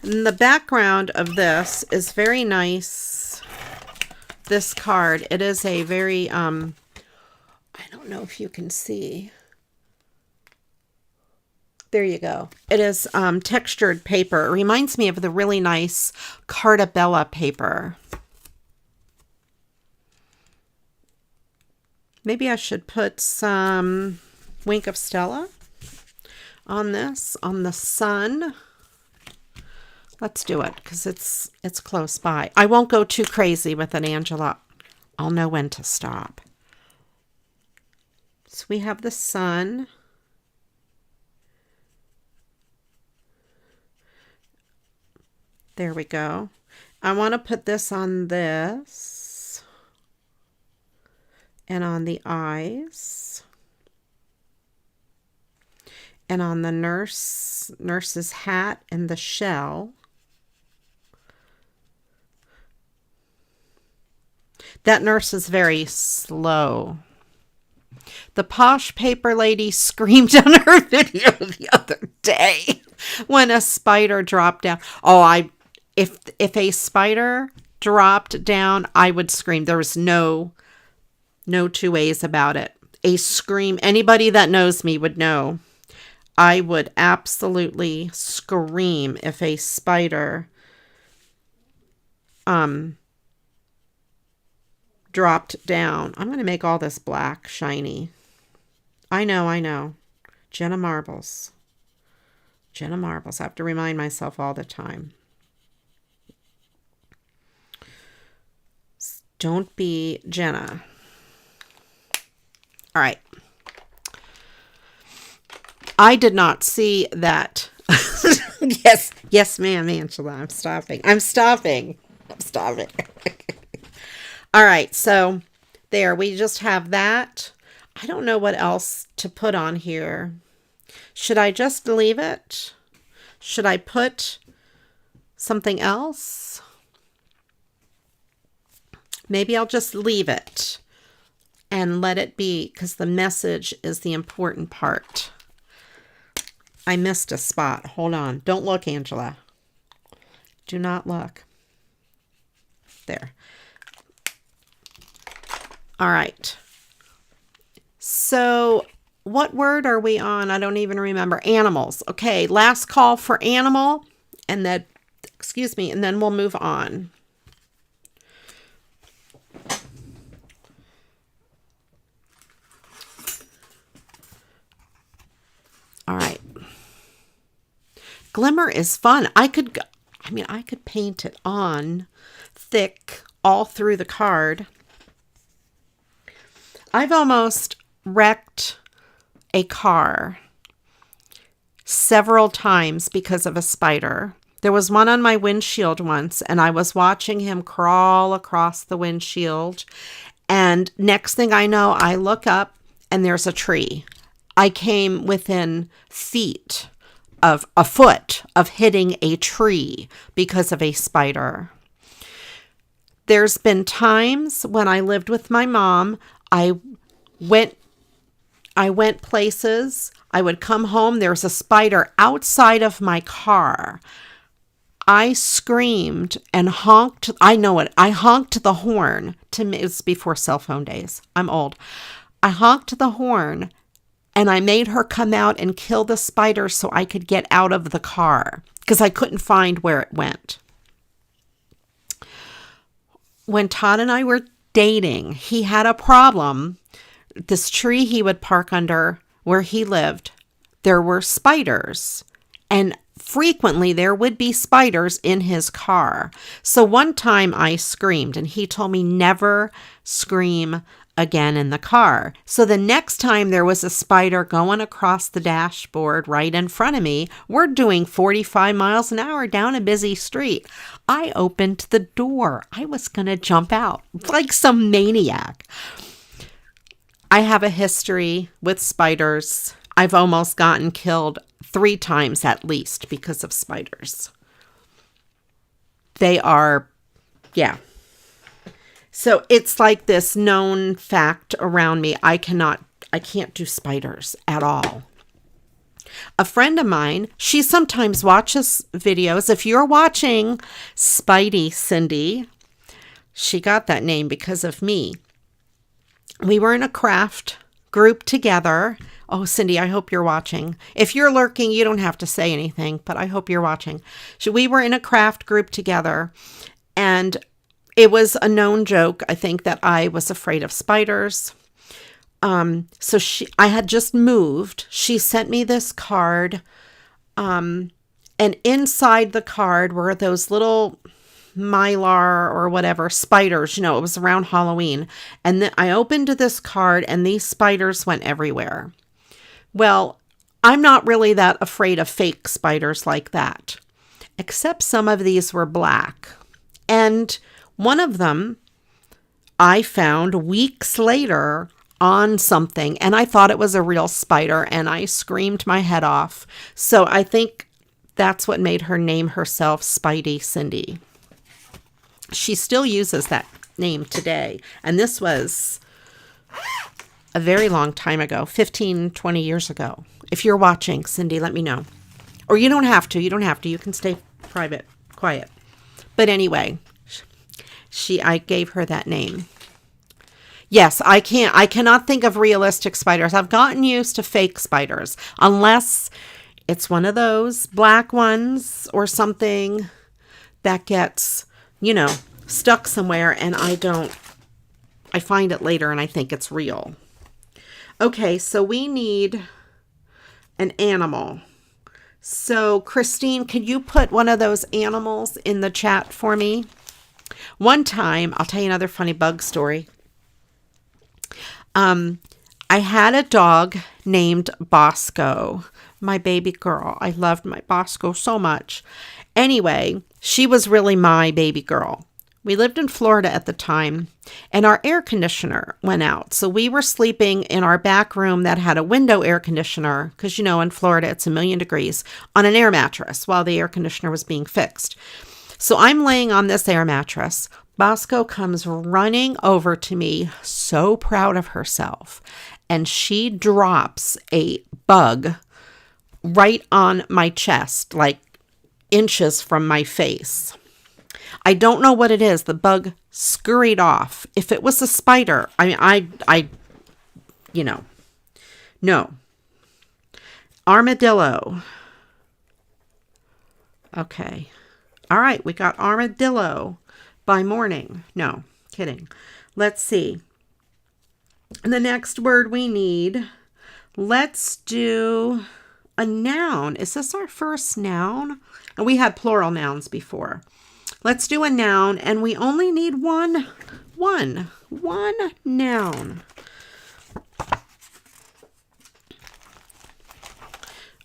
And the background of this is very nice. This card, it is a very I don't know if you can see. There you go. It is textured paper. It reminds me of the really nice Cartabella paper. Maybe I should put some Wink of Stella on this, on the sun. Let's do it because it's close by. I won't go too crazy with it, Angela. I'll know when to stop. So we have the sun. There we go. I want to put this on this and on the eyes and on the nurse's hat and the shell. That nurse is very slow. The posh paper lady screamed on her video the other day when a spider dropped down. Oh, if a spider dropped down, I would scream. There was no two ways about it. A scream. Anybody that knows me would know. I would absolutely scream if a spider dropped down. I'm going to make all this black, shiny. I know. Jenna Marbles. I have to remind myself all the time. Don't be Jenna. All right. I did not see that. Yes, ma'am, Angela. I'm stopping. All right, so there, we just have that. I don't know what else to put on here. Should I just leave it? Should I put something else? Maybe I'll just leave it and let it be because the message is the important part. I missed a spot. Hold on. Don't look, Angela. Do not look. There. All right. So what word are we on? I don't even remember. Animals. Okay. Last call for animal. And then, and then we'll move on. All right. Glimmer is fun. I could paint it on thick all through the card. I've almost wrecked a car several times because of a spider. There was one on my windshield once, and I was watching him crawl across the windshield. And next thing I know, I look up and there's a tree. I came within a foot of hitting a tree because of a spider. There's been times when I lived with my mom, I went places. I would come home. There was a spider outside of my car. I screamed and honked. I know it. I honked the horn. It was before cell phone days. I'm old. I honked the horn and I made her come out and kill the spider so I could get out of the car because I couldn't find where it went. When Todd and I were dating, he had a problem. This tree he would park under where he lived, there were spiders, and frequently there would be spiders in his car. So one time I screamed and he told me never scream again in the car. So the next time there was a spider going across the dashboard right in front of me, we're doing 45 miles an hour down a busy street. I opened the door. I was going to jump out like some maniac. I have a history with spiders. I've almost gotten killed 3 times at least because of spiders. They are, yeah. So it's like this known fact around me. I can't do spiders at all. A friend of mine, she sometimes watches videos. If you're watching Spidey Cindy, she got that name because of me. We were in a craft group together. Oh, Cindy, I hope you're watching. If you're lurking, you don't have to say anything, but I hope you're watching. So we were in a craft group together, and it was a known joke, I think, that I was afraid of spiders. I had just moved. She sent me this card, and inside the card were those little mylar or whatever spiders. It was around Halloween. And then I opened this card, and these spiders went everywhere. Well, I'm not really that afraid of fake spiders like that, except some of these were black. And one of them I found weeks later on something, and I thought it was a real spider, and I screamed my head off. So I think that's what made her name herself Spidey Cindy. She still uses that name today, and this was a very long time ago, 15, 20 years ago. If you're watching, Cindy, let me know. Or you don't have to. You can stay private, quiet. But anyway, I gave her that name. Yes, I cannot think of realistic spiders. I've gotten used to fake spiders, unless it's one of those black ones or something that gets, stuck somewhere, and I find it later and I think it's real. Okay, so we need an animal. So Christine, can you put one of those animals in the chat for me? One time, I'll tell you another funny bug story. I had a dog named Bosco, my baby girl. I loved my Bosco so much. Anyway, she was really my baby girl. We lived in Florida at the time, and our air conditioner went out. So we were sleeping in our back room that had a window air conditioner, because, in Florida, it's 1,000,000 degrees, on an air mattress while the air conditioner was being fixed. So I'm laying on this air mattress. Bosco comes running over to me, so proud of herself, and she drops a bug right on my chest, like inches from my face. I don't know what it is. The bug scurried off. If it was a spider, no. Armadillo. Okay. All right, we got armadillo by morning. No, kidding. Let's see. And the next word we need, let's do a noun. Is this our first noun? And we had plural nouns before. Let's do a noun, and we only need one noun.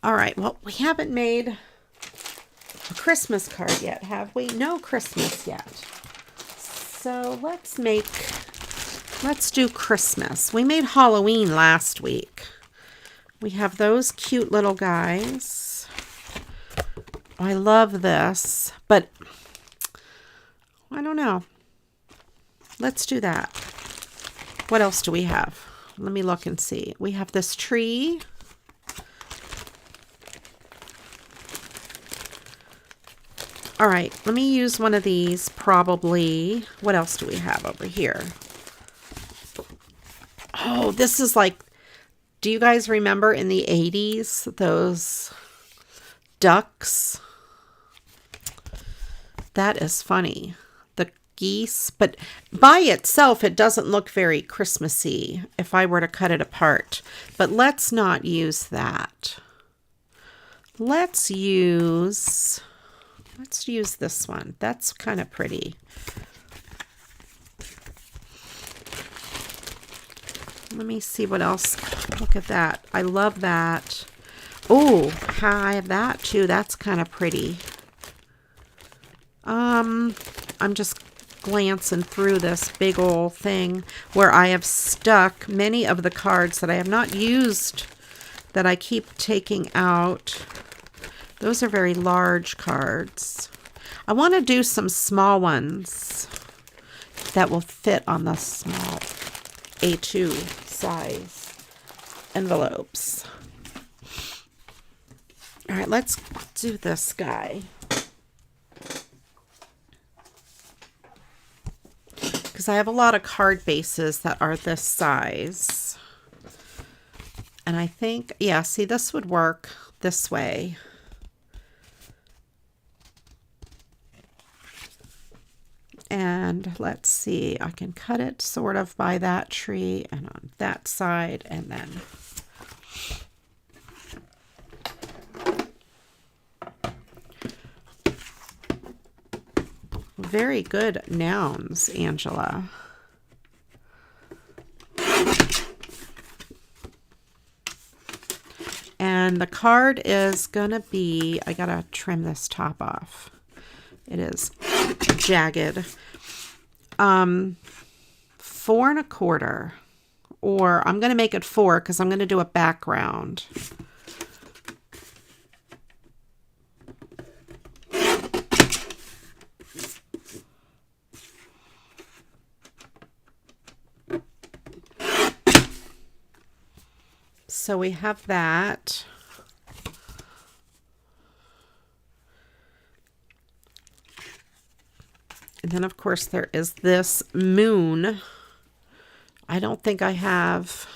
All right, well, we haven't made a Christmas card yet, have we? No Christmas yet. So let's do Christmas. We made Halloween last week. We have those cute little guys. I love this, but I don't know. Let's do that. What else do we have? Let me look and see. We have this tree. All right, let me use one of these probably. What else do we have over here? Oh, this is like, do you guys remember in the 80s, those ducks? That is funny. The geese, but by itself, it doesn't look very Christmassy if I were to cut it apart. But let's not use that. Let's use this one. That's kind of pretty. Let me see what else. Look at that. I love that. Oh, I have that too. That's kind of pretty. I'm just glancing through this big old thing where I have stuck many of the cards that I have not used that I keep taking out. Those are very large cards. I want to do some small ones that will fit on the small A2 size envelopes. All right, let's do this guy. Because I have a lot of card bases that are this size. And I think, yeah, see, this would work this way. And let's see, I can cut it sort of by that tree and on that side, and then very good nouns, Angela. And the card is gonna be, I gotta trim this top off. It is jagged. 4¼ or I'm gonna make it 4 because I'm gonna do a background. So we have that. And then, of course, there is this moon. I don't think I have.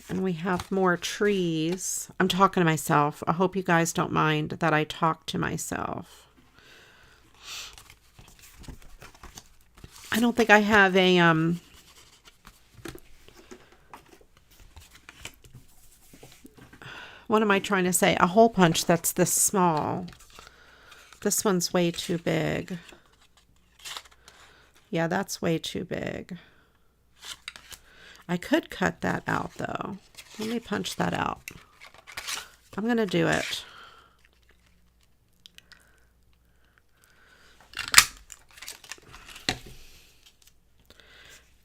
And we have more trees. I'm talking to myself. I hope you guys don't mind that I talk to myself. I don't think I have a what am I trying to say? A hole punch that's this small. This one's way too big. Yeah, that's way too big. I could cut that out though. Let me punch that out. I'm gonna do it.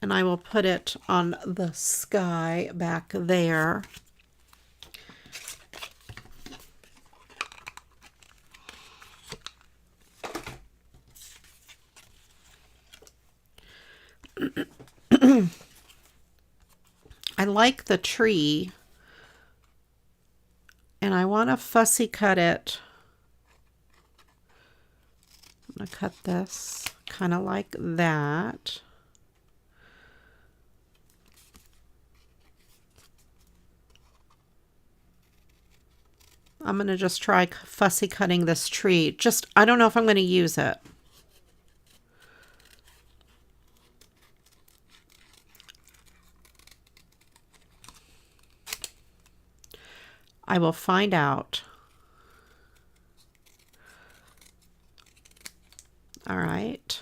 And I will put it on the sky back there. I like the tree and I want to fussy cut it. I'm going to cut this kind of like that. I'm going to just try fussy cutting this tree. I don't know if I'm going to use it. I will find out. All right.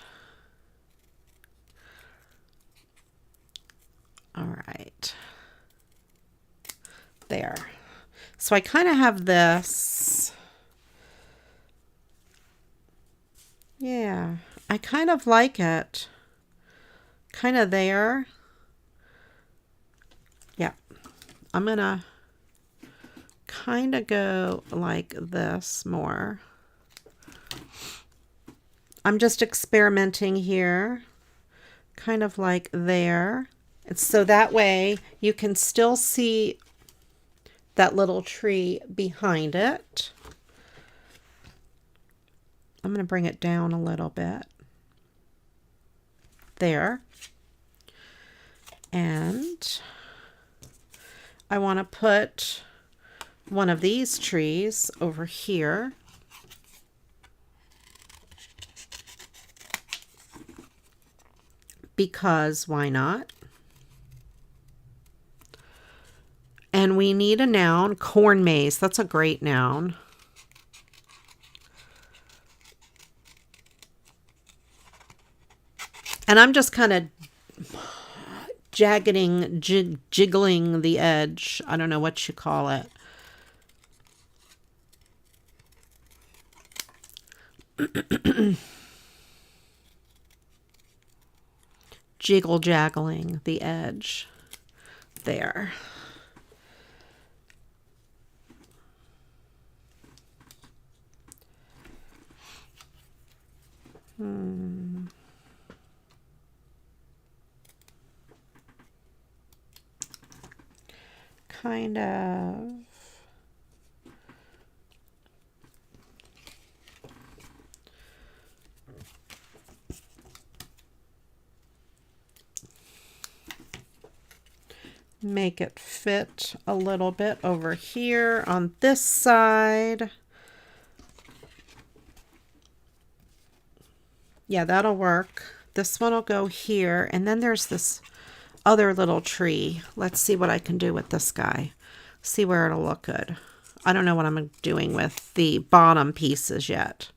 All right. There. So I kind of have this. Yeah, I kind of like it. Kind of there. Yeah. I'm going to kind of go like this more. I'm just experimenting here, kind of like there. It's so that way you can still see that little tree behind it. I'm going to bring it down a little bit. There. And I want to put one of these trees over here. Because why not? And we need a noun, corn maze. That's a great noun. And I'm just kind of jiggling the edge. I don't know what you call it. Jiggle-jaggling the edge there. Kind of. make it fit a little bit over here on this side. Yeah, that'll work. This one will go here, and then there's this other little tree. Let's see what I can do with this guy. See where it'll look good. I don't know what I'm doing with the bottom pieces yet.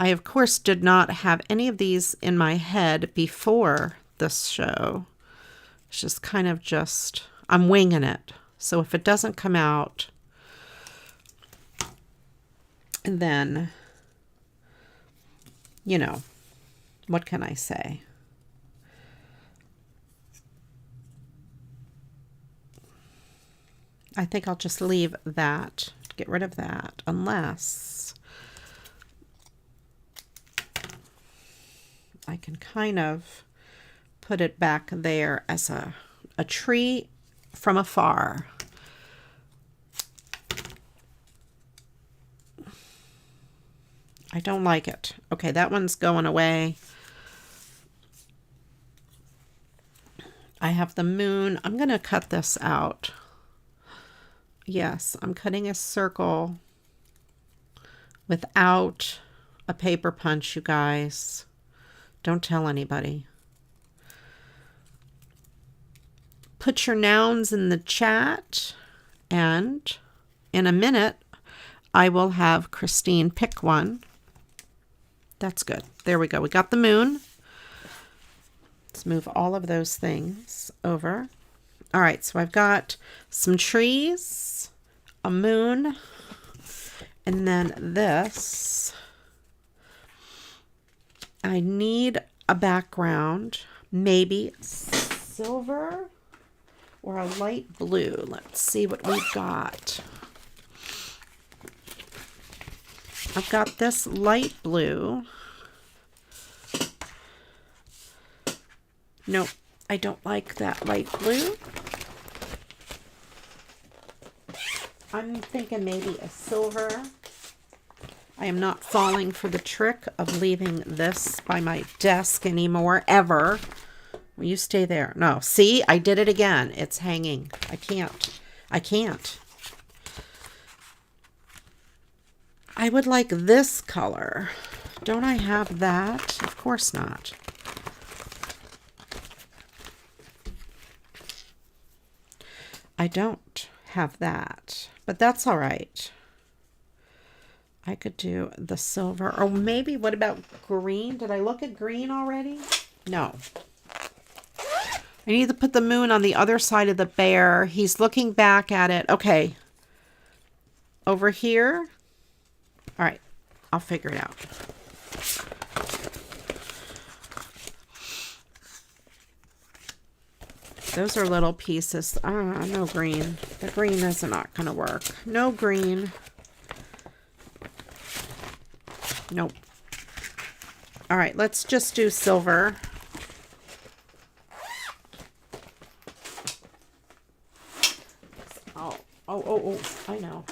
I, of course, did not have any of these in my head before this show. It's just kind of I'm winging it. So if it doesn't come out, then, you know, what can I say? I think I'll just leave that, get rid of that, unless I can kind of put it back there as a tree from afar. I don't like it. Okay, that one's going away. I have the moon. I'm going to cut this out. Yes, I'm cutting a circle without a paper punch, you guys. Don't tell anybody. Put your nouns in the chat, and in a minute, I will have Christine pick one. That's good. There we go. We got the moon. Let's move all of those things over. All right, so I've got some trees, a moon, and then this. I need a background, maybe silver or a light blue. Let's see what we've got. I've got this light blue. Nope, I don't like that light blue. I'm thinking maybe a silver. I am not falling for the trick of leaving this by my desk anymore, ever. Will you stay there? No, see, I did it again. It's hanging. I can't. I can't. I would like this color. Don't I have that? Of course not. I don't have that, but that's all right. I could do the silver, or maybe, what about green? Did I look at green already? No. I need to put the moon on the other side of the bear. He's looking back at it. Okay. Over here. All right. I'll figure it out. Those are little pieces. No green. The green is not going to work. No green. Nope. All right, let's just do silver. Oh, I know.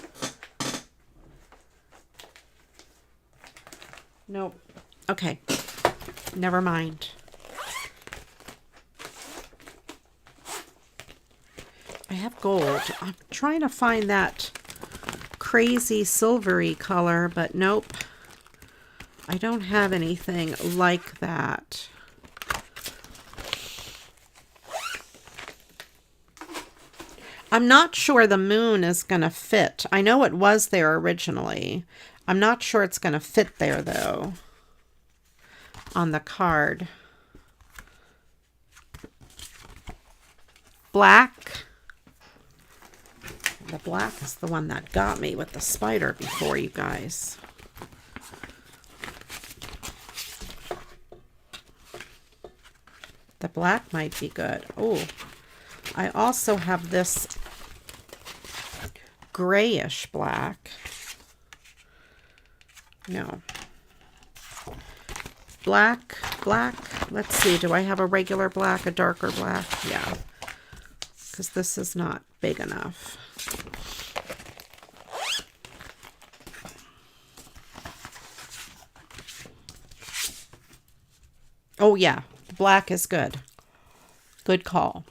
Nope. Okay. Never mind. I have gold. I'm trying to find that crazy silvery color, but nope. I don't have anything like that. I'm not sure the moon is going to fit. I know it was there originally. I'm not sure it's going to fit there, though, on the card. Black. The black is the one that got me with the spider before, you guys. The black might be good. Oh, I also have this grayish black. No. Black. Let's see. Do I have a regular black, a darker black? Yeah. Because this is not big enough. Oh, yeah. Black is good. Good call.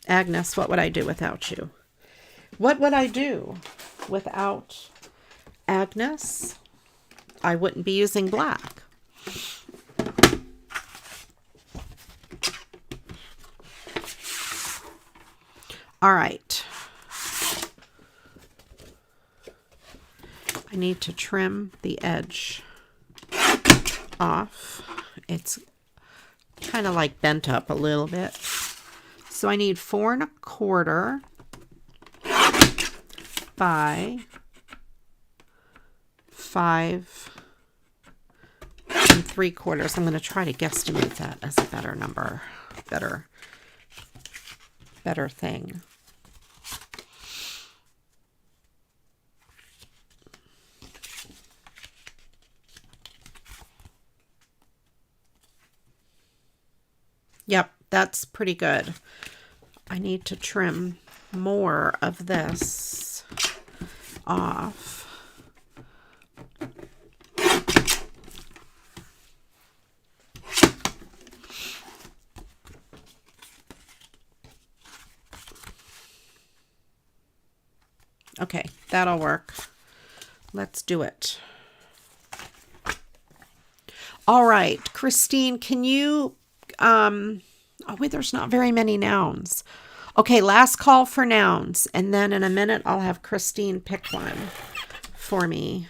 Agnes, what would I do without you? What would I do without Agnes? I wouldn't be using black. All right. I need to trim the edge off. It's kind of like bent up a little bit. So I need 4 1/4 by 5 3/4. I'm going to try to guesstimate that as a better number, better thing. Yep, that's pretty good. I need to trim more of this off. Okay, that'll work. Let's do it. All right, Christine, can you oh wait, there's not very many nouns. Okay, last call for nouns, and then in a minute I'll have Christine pick one for me.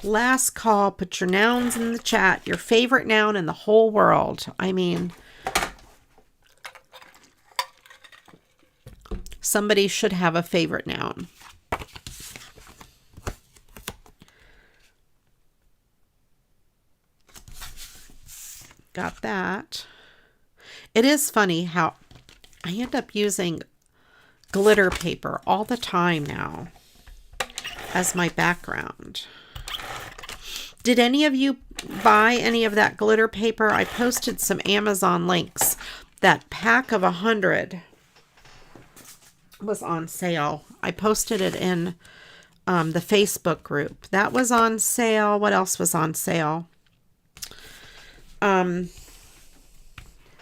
Last call, put your nouns in the chat, your favorite noun in the whole world. I mean, somebody should have a favorite noun. Got that. It is funny how I end up using glitter paper all the time now as my background. Did any of you buy any of that glitter paper? I posted some Amazon links. That pack of 100 was on sale. I posted it in the Facebook group. That was on sale. What else was on sale?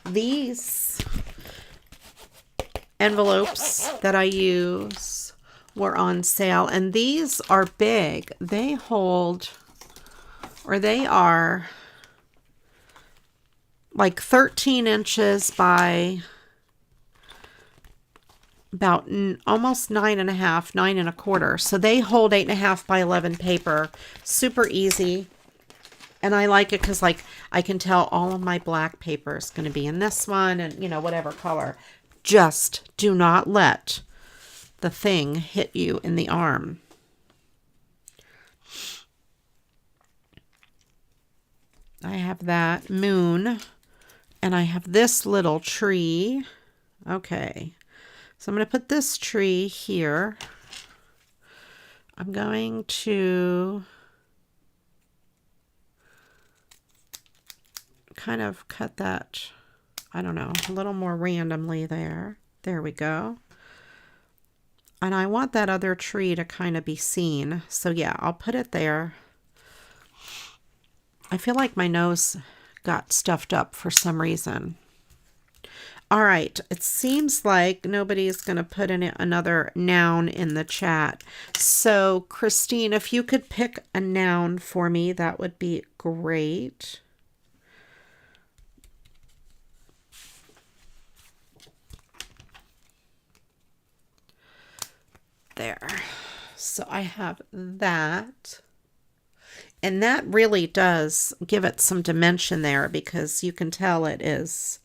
These envelopes that I use were on sale, and these are big. They hold, or they are like 13 inches by about almost 9.5, 9 1/4. So they hold 8.5 by 11 paper. Super easy. And I like it because, like, I can tell all of my black paper is going to be in this one and, you know, whatever color. Just do not let the thing hit you in the arm. I have that moon, and I have this little tree. Okay. So I'm going to put this tree here. I'm going to kind of cut that, I don't know, a little more randomly there. There we go. And I want that other tree to kind of be seen. So yeah, I'll put it there. I feel like my nose got stuffed up for some reason. All right, it seems like nobody's going to put in another noun in the chat. So Christine, if you could pick a noun for me, that would be great. There. So I have that. And that really does give it some dimension there because you can tell it is,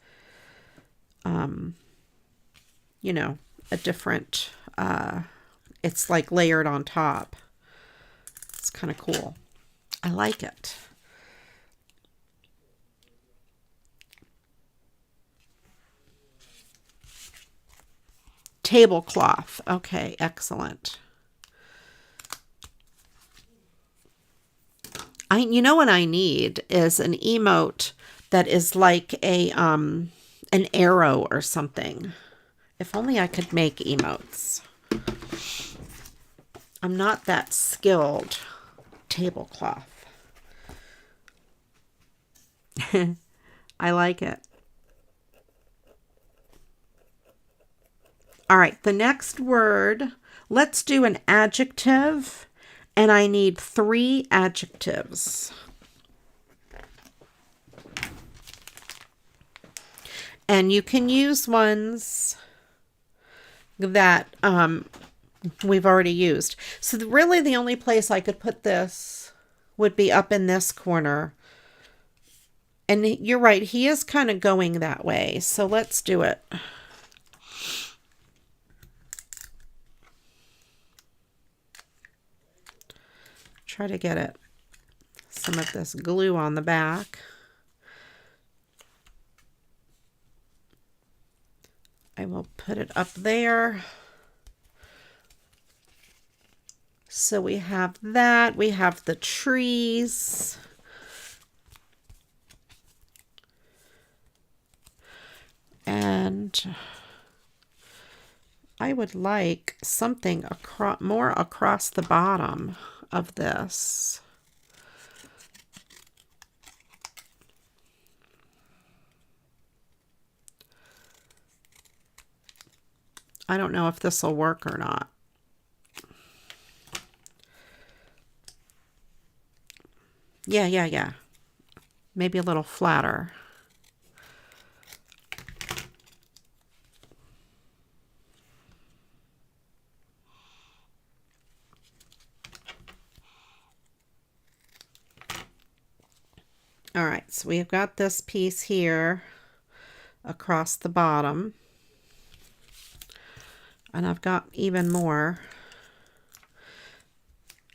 you know, a different, it's like layered on top. It's kind of cool. I like it. Tablecloth. Okay, excellent. You know what I need is an emote that is like a an arrow or something. If only I could make emotes. I'm not that skilled. Tablecloth. I like it. All right, the next word, let's do an adjective, and I need 3 adjectives. And you can use ones that we've already used. So really the only place I could put this would be up in this corner. And you're right, he is kind of going that way. So let's do it. Try to get it, some of this glue on the back. I will put it up there. So we have that. We have the trees. And I would like something more across the bottom of this. I don't know if this will work or not. Yeah. Maybe a little flatter. All right, so we've got this piece here across the bottom. And I've got even more.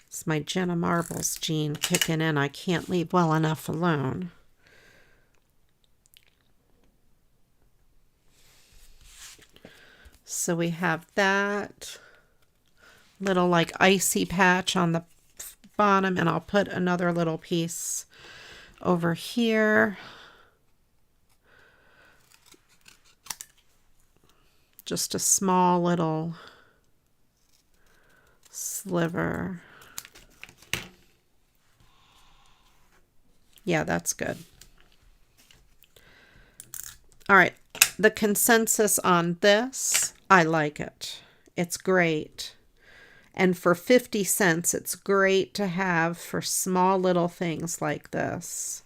It's my Jenna Marbles gene kicking in. I can't leave well enough alone. So we have that little like icy patch on the bottom, and I'll put another little piece over here. Just a small little sliver. Yeah, that's good. All right, the consensus on this, I like it. It's great. And for 50 cents, it's great to have for small little things like this.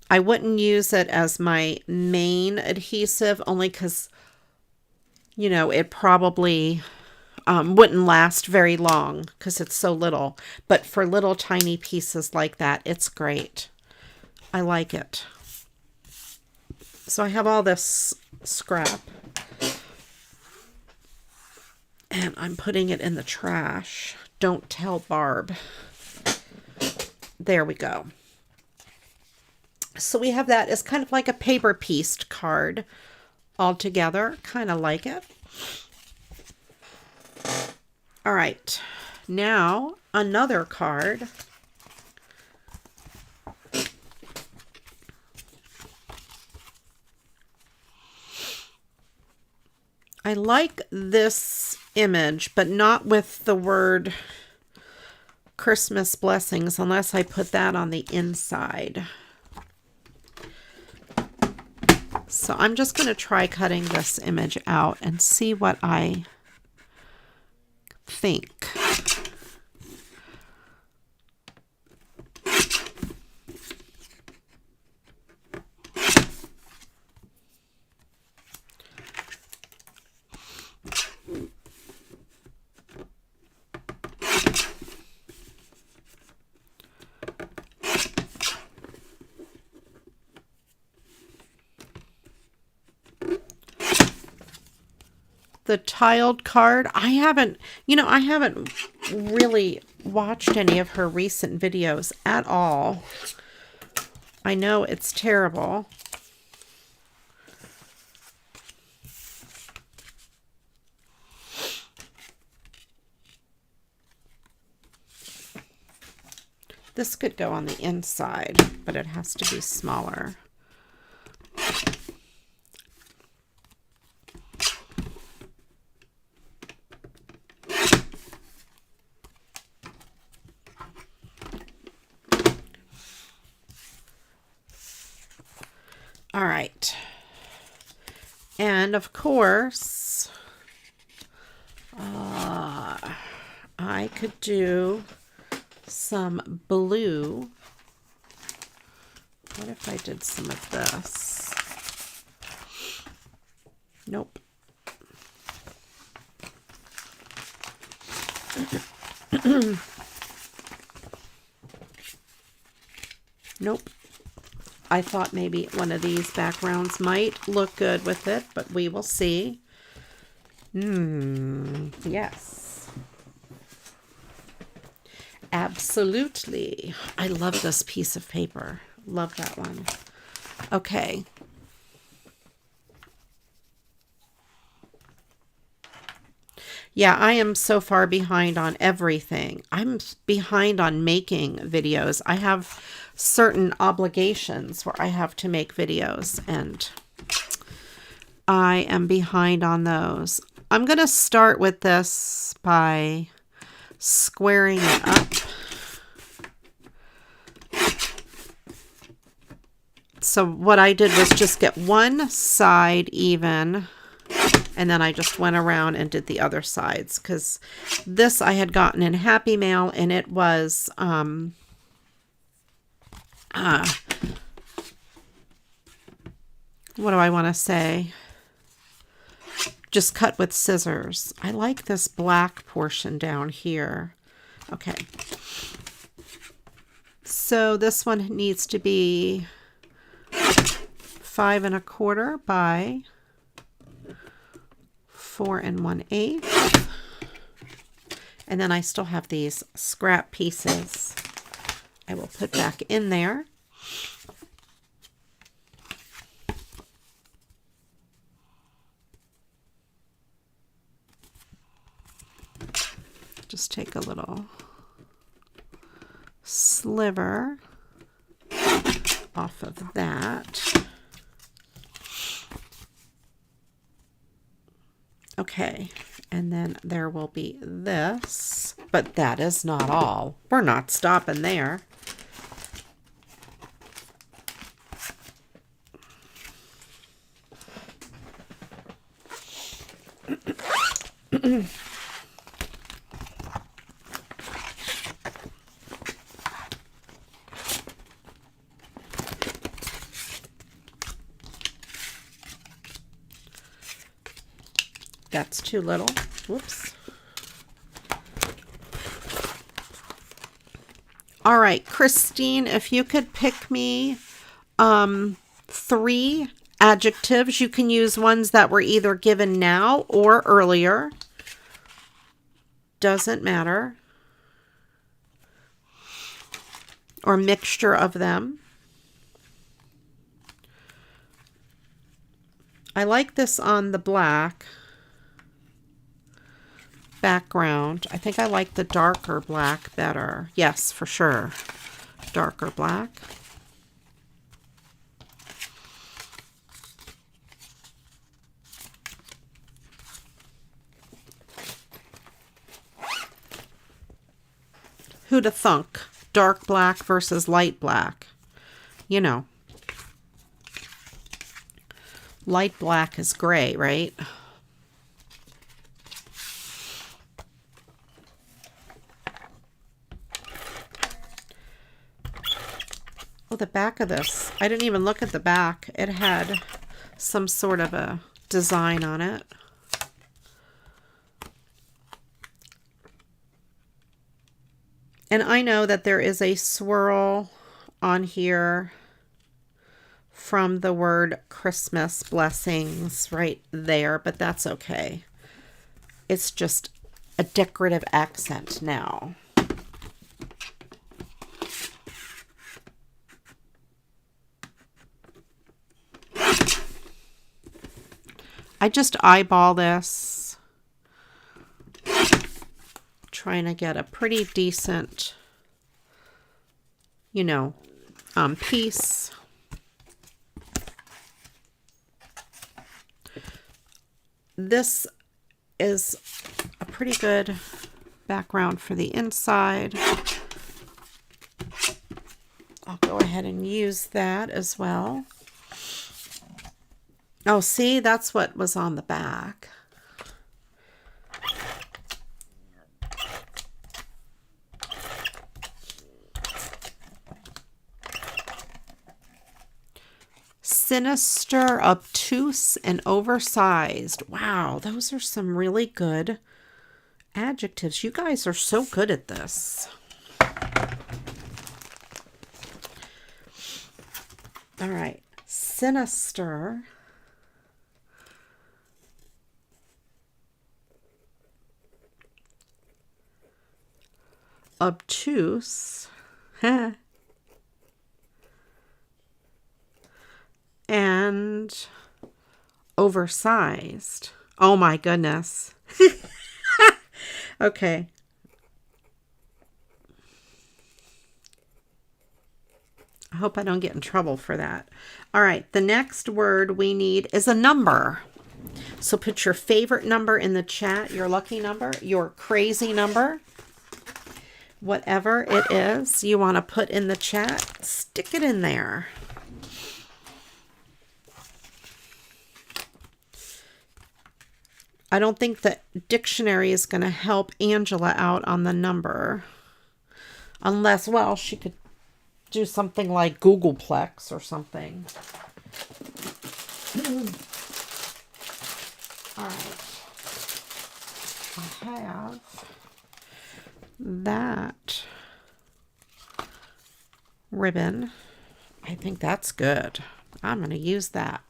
I wouldn't use it as my main adhesive, only because, you know, it probably wouldn't last very long because it's so little. But for little tiny pieces like that, it's great. I like it. So I have all this scrap. And I'm putting it in the trash. Don't tell Barb. There we go. So we have that as kind of like a paper pieced card all together. Kind of like it. All right. Now another card. I like this image, but not with the word Christmas blessings, unless I put that on the inside. So I'm just going to try cutting this image out and see what I think. The tiled card, I haven't really watched any of her recent videos at all. I know it's terrible. This could go on the inside, but it has to be smaller. All right. And of course, I could do some blue. What if I did some of this? Nope. Nope. I thought maybe one of these backgrounds might look good with it, but we will see. Yes. Absolutely. I love this piece of paper. Love that one. Okay. Yeah, I am so far behind on everything. I'm behind on making videos. I have certain obligations where I have to make videos, and I am behind on those. I'm going to start with this by squaring it up. So what I did was just get one side even, and then I just went around and did the other sides, because this I had gotten in Happy Mail, and it was what do I want to say? Just cut with scissors. I like this black portion down here. Okay. So this one needs to be 5 1/4 by 4 1/8. And then I still have these scrap pieces I will put back in there. Just take a little sliver off of that. Okay, and then there will be this, but that is not all. We're not stopping there. That's too little. Whoops. All right, Christine, if you could pick me 3 adjectives. You can use ones that were either given now or earlier. Doesn't matter. Or mixture of them. I like this on the black background. I think I like the darker black better. Yes, for sure. Darker black. Who'da thunk? Dark black versus light black. You know. Light black is gray, right? Oh, the back of this. I didn't even look at the back. It had some sort of a design on it. And I know that there is a swirl on here from the word Christmas blessings right there, but that's okay. It's just a decorative accent now. I just eyeball this, trying to get a pretty decent, you know, piece. This is a pretty good background for the inside. I'll go ahead and use that as well. Oh, see, that's what was on the back. Sinister, obtuse, and oversized. Wow, those are some really good adjectives. You guys are so good at this. All right. Sinister. Obtuse. And oversized. Oh my goodness. Okay. I hope I don't get in trouble for that. All right, the next word we need is a number. So put your favorite number in the chat, your lucky number, your crazy number, whatever it is you want to put in the chat, stick it in there. I don't think that dictionary is going to help Angela out on the number. Unless, well, she could do something like Googleplex or something. All right. I have that ribbon. I think that's good. I'm going to use that.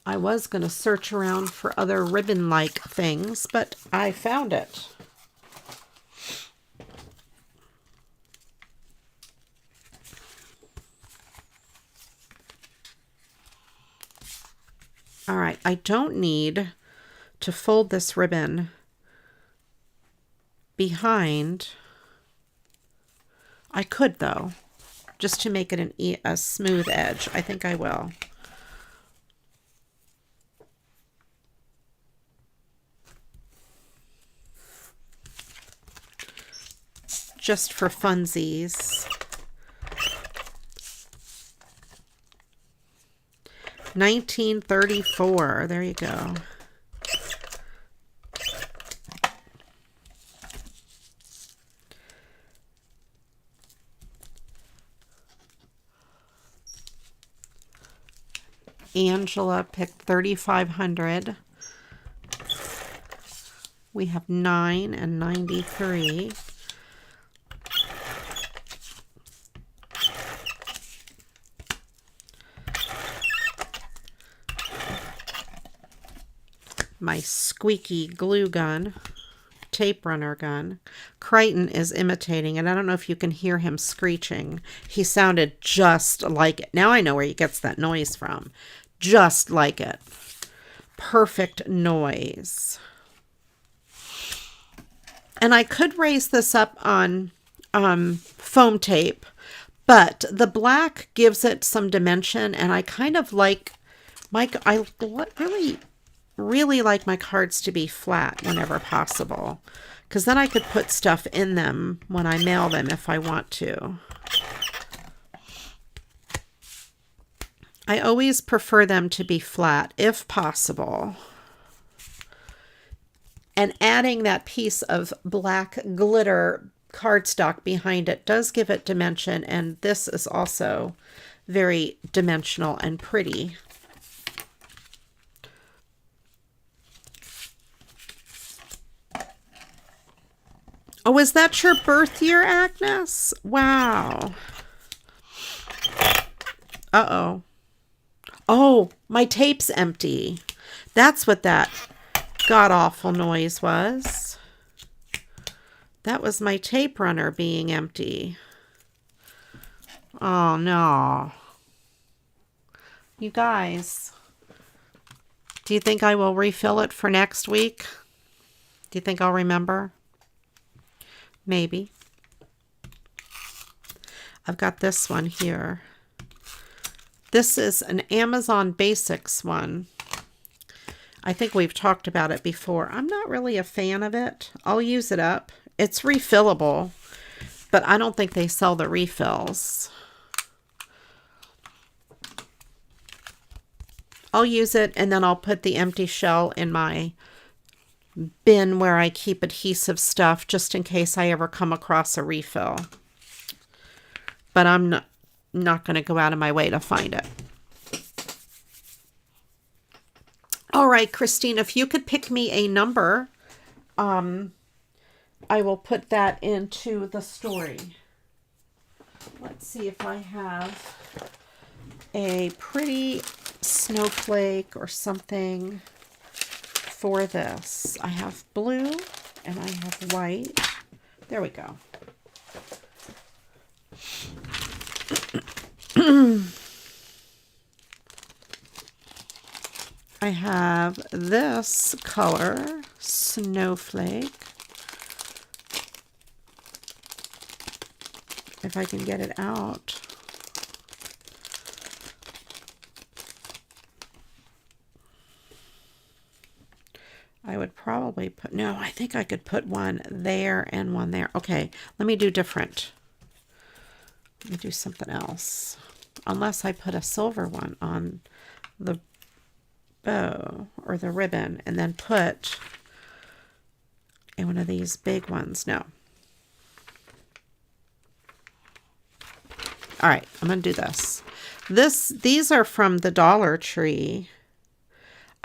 I was going to search around for other ribbon-like things, but I found it. All right, I don't need to fold this ribbon behind. I could, though, just to make it a smooth edge. I think I will. Just for funsies. 1934. There you go. Angela picked 3,500. We have 9 and 93. My squeaky glue gun, tape runner gun. Crichton is imitating it. I don't know if you can hear him screeching. He sounded just like it. Now I know where he gets that noise from. Just like it. Perfect noise. And I could raise this up on foam tape, but the black gives it some dimension, and I kind of like I really like my cards to be flat whenever possible, because then I could put stuff in them when I mail them if I want to. I always prefer them to be flat if possible. And adding that piece of black glitter cardstock behind it does give it dimension, and this is also very dimensional and pretty. Oh, is that your birth year, Agnes? Wow. Uh-oh. Oh, my tape's empty. That's what that god-awful noise was. That was my tape runner being empty. Oh, no. You guys, do you think I will refill it for next week? Do you think I'll remember? Maybe. I've got this one here. This is an Amazon Basics one. I think we've talked about it before. I'm not really a fan of it. I'll use it up. It's refillable, but I don't think they sell the refills. I'll use it, and then I'll put the empty shell in my bin where I keep adhesive stuff, just in case I ever come across a refill. But I'm not going to go out of my way to find it. All right, Christine, if you could pick me a number, I will put that into the story. Let's see if I have a pretty snowflake or something for this. I have blue and I have white. There we go. I have this color, snowflake. If I can get it out. I would probably put, no, I think I could put one there and one there. Okay, let me do different. Let me do something else. Unless I put a silver one on the bow or the ribbon and then put in one of these big ones. No. All right, I'm going to do this. These are from the Dollar Tree.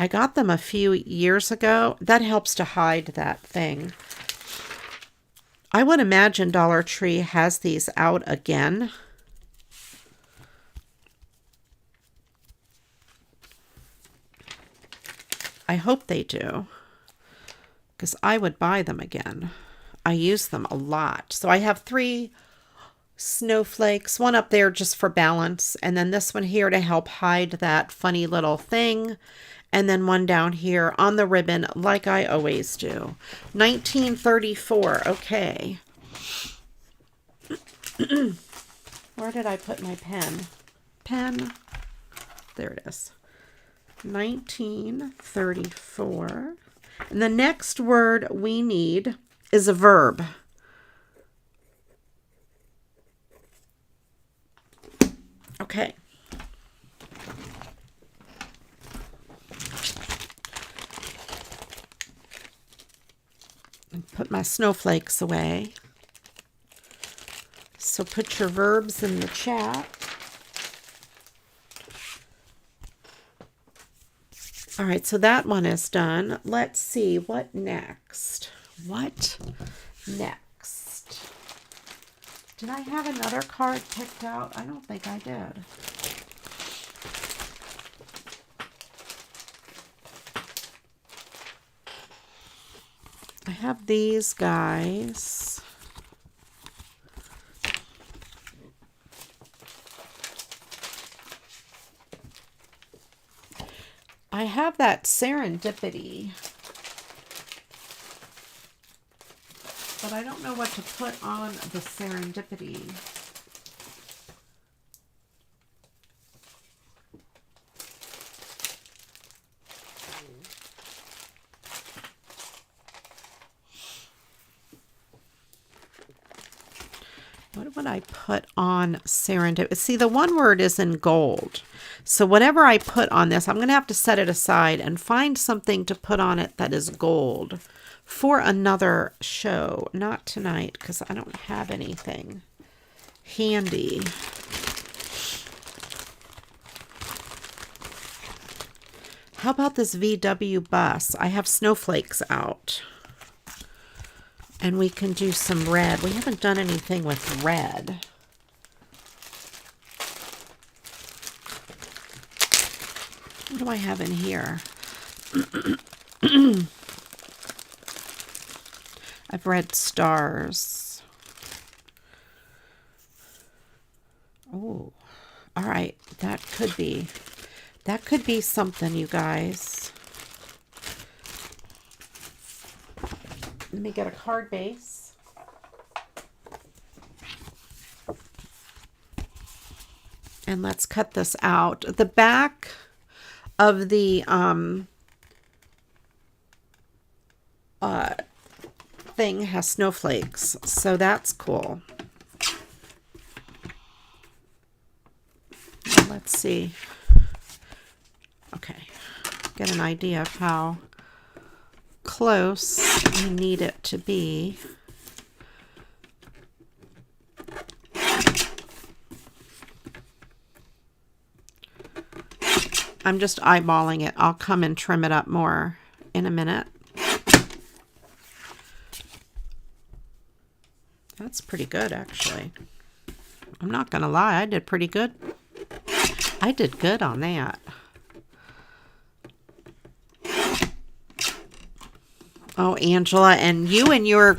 I got them a few years ago. That helps to hide that thing. I would imagine Dollar Tree has these out again. I hope they do, because I would buy them again. I use them a lot. So I have 3 snowflakes, one up there just for balance, and then this one here to help hide that funny little thing, and then one down here on the ribbon like I always do. 1934. Okay. Where did I put my pen? There it is. 1934. And the next word we need is a verb. Okay. And put my snowflakes away. So put your verbs in the chat. All right, so that one is done. Let's see, what next? What next? Did I have another card picked out? I don't think I did. I have these guys. I have that serendipity, but I don't know what to put on the serendipity. What would I put on serendipity? See, the one word is in gold. So whatever I put on this, I'm going to have to set it aside and find something to put on it that is gold for another show. Not tonight, because I don't have anything handy. How about this VW bus? I have snowflakes out. And we can do some red. We haven't done anything with red. What do I have in here? I've red stars. Oh, all right. That could be something, you guys. Let me get a card base. And let's cut this out. The back of the thing has snowflakes, so that's cool. Let's see. Okay. Okay, get an idea of how close you need it to be. I'm just eyeballing it. I'll come and trim it up more in a minute. That's pretty good, actually. I'm not gonna lie, I did pretty good. I did good on that. Oh, Angela, and you and your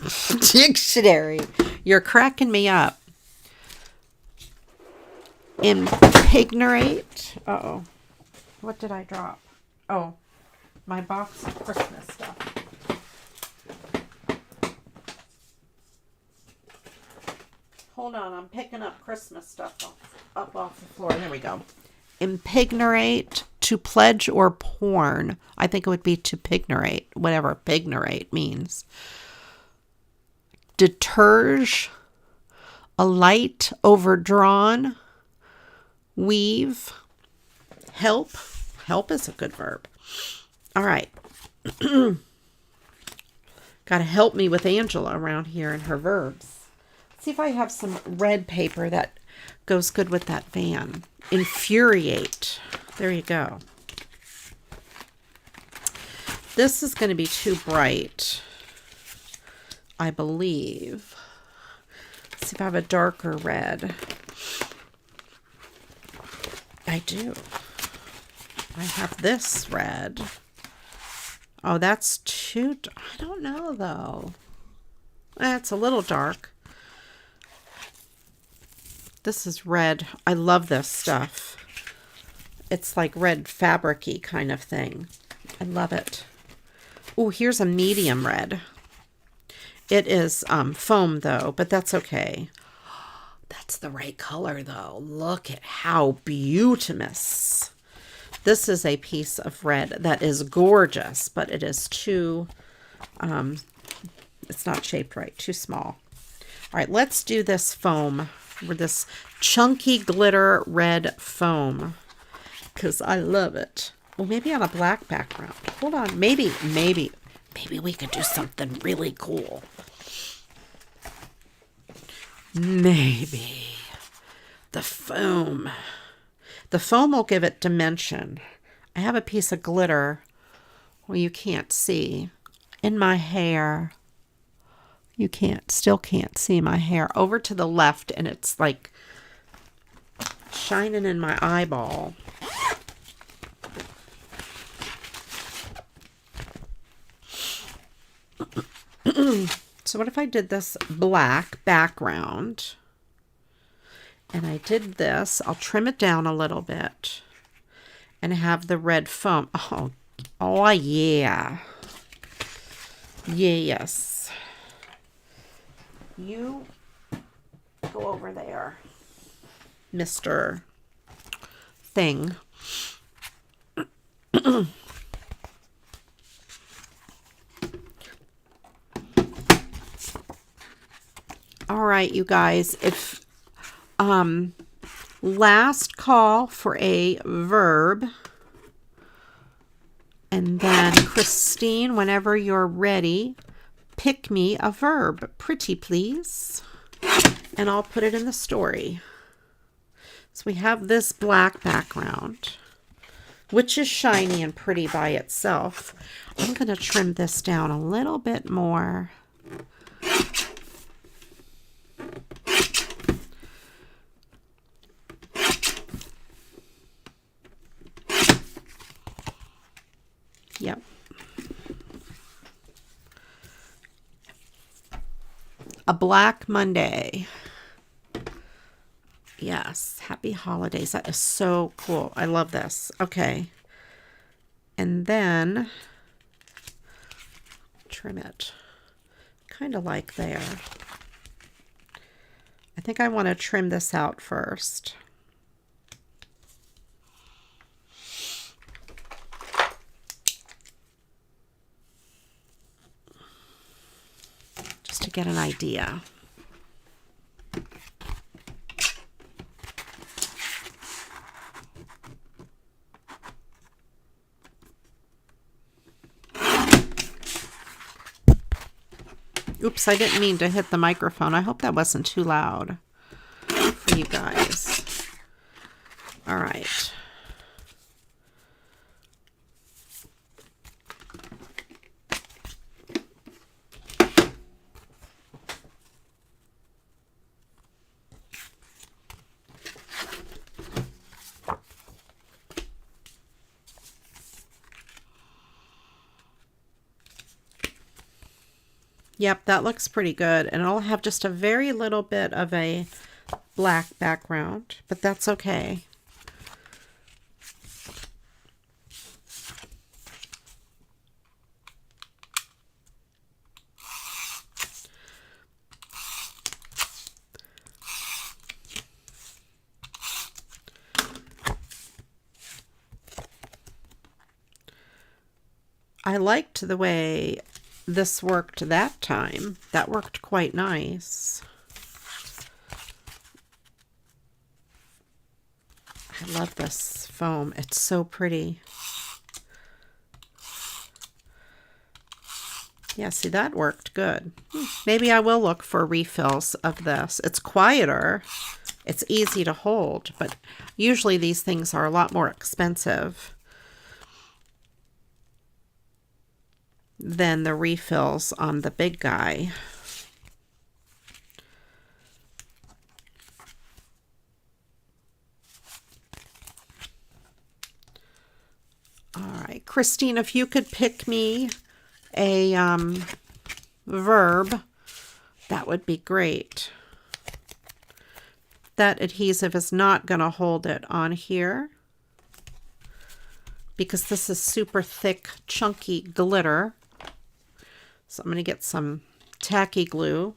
dictionary, you're cracking me up. Impignate. Uh-oh. What did I drop? Oh, my box of Christmas stuff. Hold on, I'm picking up Christmas stuff up off the floor. There we go. Impignate, to pledge or porn. I think it would be to pignorate, whatever pignorate means. Deterge, alight, overdrawn, weave, help. Help is a good verb. All right. Got to help me with Angela around here and her verbs. See if I have some red paper that goes good with that van. Infuriate. There you go. This is going to be too bright, I believe. Let's see if I have a darker red. I do. I have this red. Oh, that's too... I don't know, though. It's a little dark. This is red. I love this stuff. It's like red fabric-y kind of thing. I love it. Oh, here's a medium red. It is foam, though, but that's okay. That's the right color, though. Look at how beautimous. This is a piece of red that is gorgeous, but it is too, it's not shaped right, too small. All right, let's do this foam, with this chunky glitter red foam, because I love it. Well, maybe on a black background. Hold on, maybe we could do something really cool. Maybe the foam. The foam will give it dimension. I have a piece of glitter, well, you can't see, in my hair. You still can't see my hair. Over to the left, and it's like shining in my eyeball. So what if I did this black background? And I did this. I'll trim it down a little bit. And have the red foam. Oh yeah. Yes. You go over there, Mr. Thing. All right, you guys. If last call for a verb. And then Christine, whenever you're ready, pick me a verb, pretty please. And I'll put it in the story. So we have this black background, which is shiny and pretty by itself. I'm going to trim this down a little bit more. Yep. A Black Monday. Yes. Happy holidays. That is so cool. I love this. Okay. And then trim it. Kind of like there. I think I want to trim this out first. To get an idea. Oops, I didn't mean to hit the microphone. I hope that wasn't too loud for you guys. All right. Yep, that looks pretty good. And it'll have just a very little bit of a black background, but that's okay. I liked the way this worked that time. That worked quite nice. I love this foam. It's so pretty. Yeah, see, that worked good. Maybe I will look for refills of this. It's quieter. It's easy to hold, but usually these things are a lot more expensive than the refills on the big guy. All right, Christine, if you could pick me a verb, that would be great. That adhesive is not going to hold it on here because this is super thick, chunky glitter. So I'm going to get some tacky glue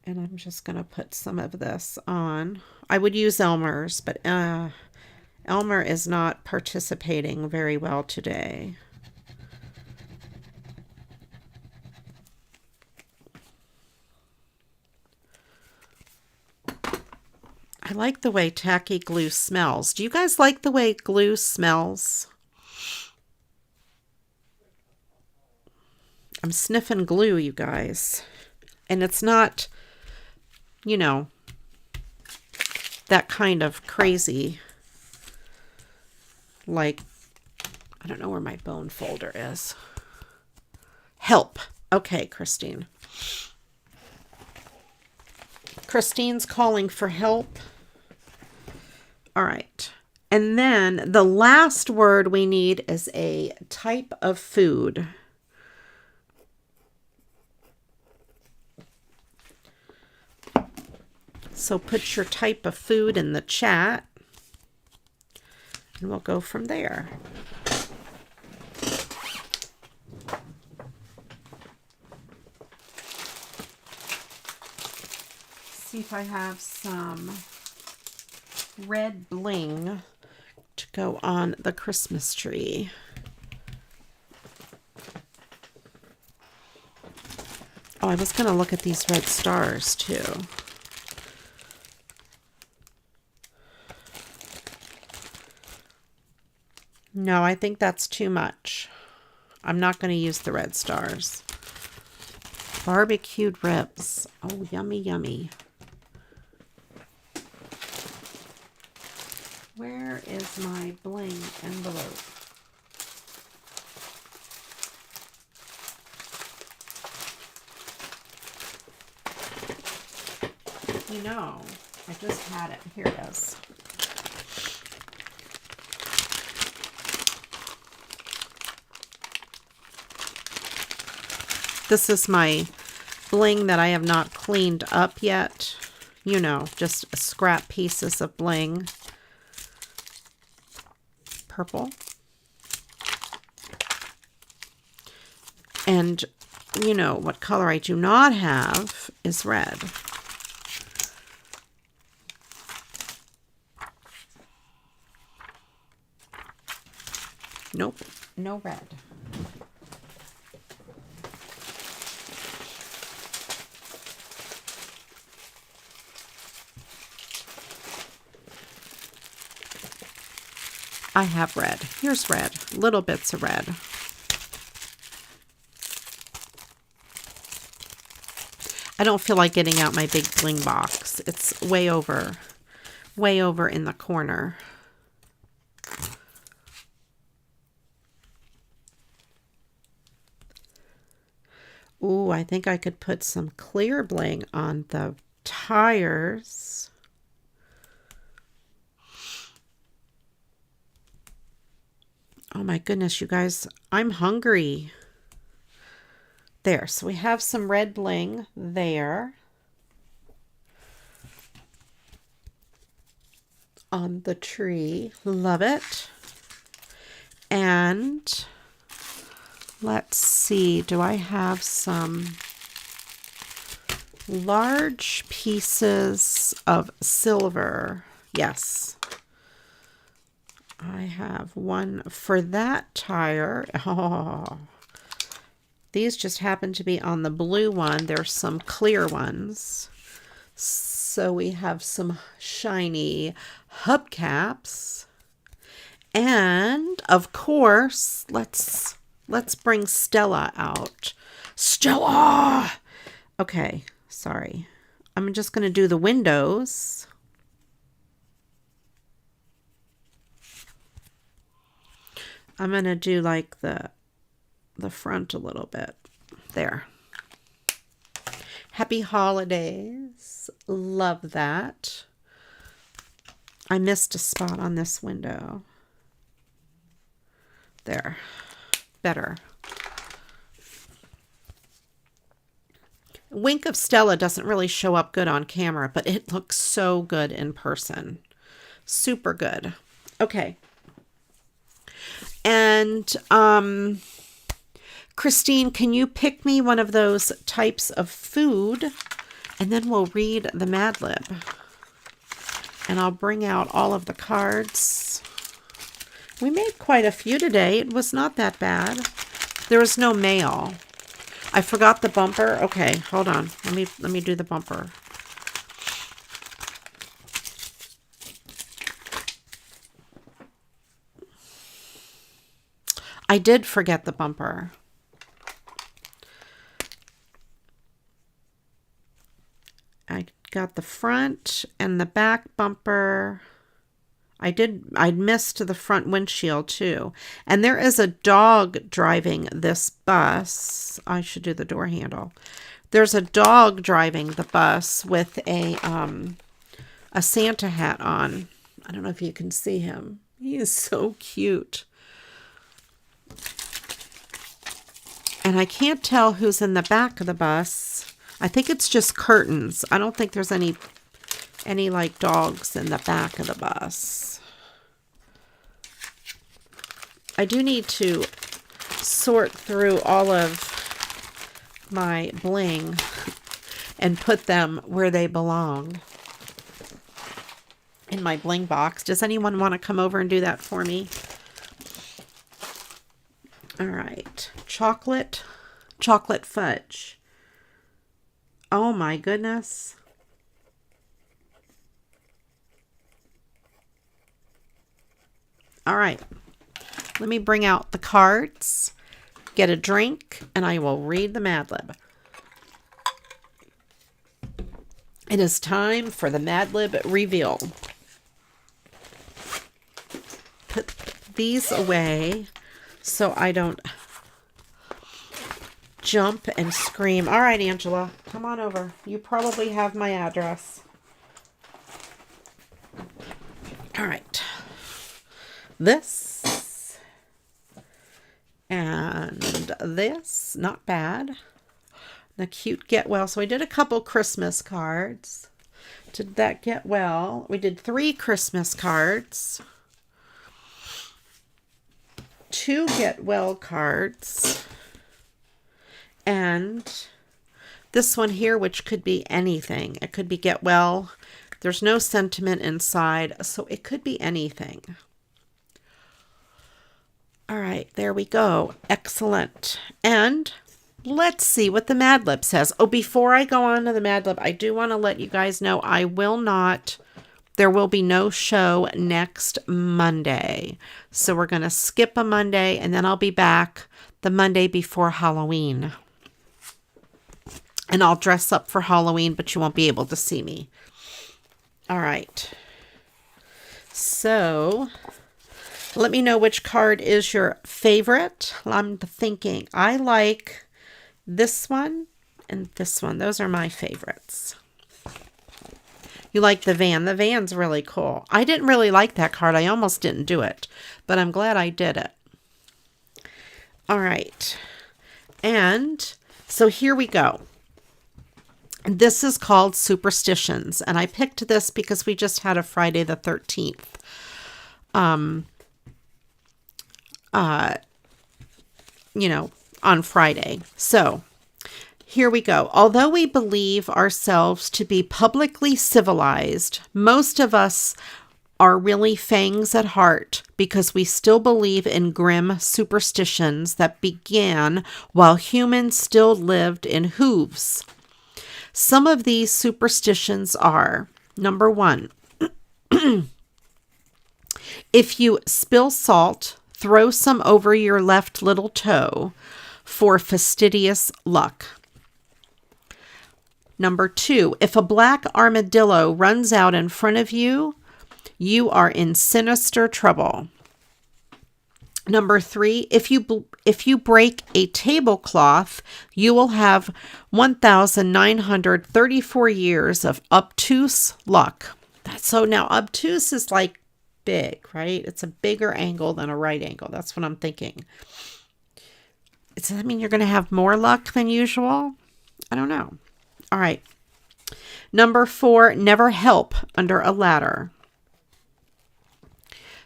and I'm just going to put some of this on. I would use Elmer's, but Elmer is not participating very well today. I like the way tacky glue smells. Do you guys like the way glue smells? I'm sniffing glue, you guys. And it's not, you know, that kind of crazy, like, I don't know where my bone folder is. Help. Okay, Christine. Christine's calling for help. All right. And then the last word we need is a type of food. So put your type of food in the chat and we'll go from there. See if I have some red bling to go on the Christmas tree. Oh, I was going to look at these red stars too. No, I think that's too much. I'm not going to use the red stars. Barbecued ribs. Oh, yummy, yummy. Where is my bling envelope? You know, I just had it. Here it is. This is my bling that I have not cleaned up yet. You know, just scrap pieces of bling. Purple. And you know what color I do not have is red. Nope, no red. I have red. Here's red. Little bits of red. I don't feel like getting out my big bling box. It's way over in the corner. Ooh, I think I could put some clear bling on the tires. Oh my goodness, you guys, I'm hungry. There, so we have some red bling there on the tree. Love it. And let's see, do I have some large pieces of silver? Yes. I have one for that tire. Oh, these just happen to be on the blue one. There's some clear ones. So we have some shiny hubcaps. And of course, let's bring Stella out. Stella! Okay, sorry. I'm just going to do the windows. I'm going to do like the front a little bit. There. Happy holidays. Love that. I missed a spot on this window. There. Better. Wink of Stella doesn't really show up good on camera, but it looks so good in person. Super good. Okay. And Christine, can you pick me one of those types of food? And then we'll read the Mad Lib. And I'll bring out all of the cards. We made quite a few today. It was not that bad. There was no mail. I forgot the bumper. Okay, hold on. Let me do the bumper. I did forget the bumper. I got the front and the back bumper. I missed the front windshield too. And there is a dog driving this bus. I should do the door handle. There's a dog driving the bus with a Santa hat on. I don't know if you can see him. He is so cute. And I can't tell who's in the back of the bus. I think it's just curtains. I don't think there's any like dogs in the back of the bus. I do need to sort through all of my bling and put them where they belong in my bling box. Does anyone want to come over and do that for me? All right. Chocolate fudge. Oh my goodness. All right. Let me bring out the cards, get a drink, and I will read the Mad Lib. It is time for the Mad Lib reveal. Put these away so I don't jump and scream. All right, Angela, come on over. You probably have my address. All right. This and this, not bad. The cute get well. So I did a couple Christmas cards. Did that get well? We did 3 Christmas cards. 2 get well cards. And this one here, which could be anything. It could be get well. There's no sentiment inside, so it could be anything. All right, there we go. Excellent. And let's see what the Mad Lib says. Oh, before I go on to the Mad Lib, I do want to let you guys know there will be no show next Monday. So we're going to skip a Monday, and then I'll be back the Monday before Halloween. And I'll dress up for Halloween, but you won't be able to see me. All right. So let me know which card is your favorite. I'm thinking I like this one and this one. Those are my favorites. You like the van. The van's really cool. I didn't really like that card. I almost didn't do it, but I'm glad I did it. All right. And so here we go. This is called Superstitions. And I picked this because we just had a Friday the 13th. On Friday. So here we go. Although we believe ourselves to be publicly civilized, most of us are really fangs at heart because we still believe in grim superstitions that began while humans still lived in hooves. Some of these superstitions are, number 1, if you spill salt, throw some over your left little toe for fastidious luck. Number 2, if a black armadillo runs out in front of you, you are in sinister trouble. Number 3, if you break a tablecloth, you will have 1,934 years of obtuse luck. So now obtuse is like big, right? It's a bigger angle than a right angle. That's what I'm thinking. Does that mean you're going to have more luck than usual? I don't know. All right. Number 4, never help under a ladder.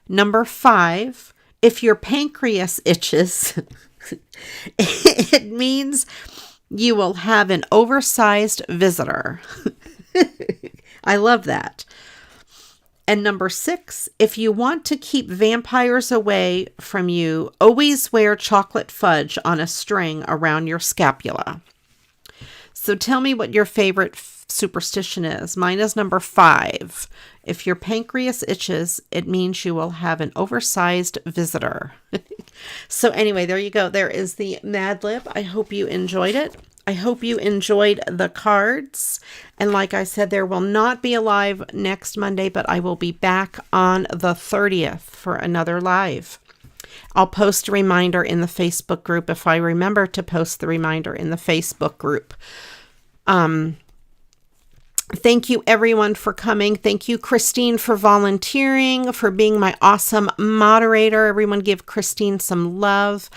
Number 5, if your pancreas itches, it means you will have an oversized visitor. I love that. And number 6, if you want to keep vampires away from you, always wear chocolate fudge on a string around your scapula. So tell me what your favorite superstition is. Mine is number 5. If your pancreas itches, it means you will have an oversized visitor. So anyway, there you go. There is the Mad Lib. I hope you enjoyed it. I hope you enjoyed the cards. And like I said, there will not be a live next Monday, but I will be back on the 30th for another live. I'll post a reminder in the Facebook group if I remember to post the reminder in the Facebook group. Thank you everyone for coming. Thank you, Christine, for volunteering, for being my awesome moderator. Everyone give Christine some love,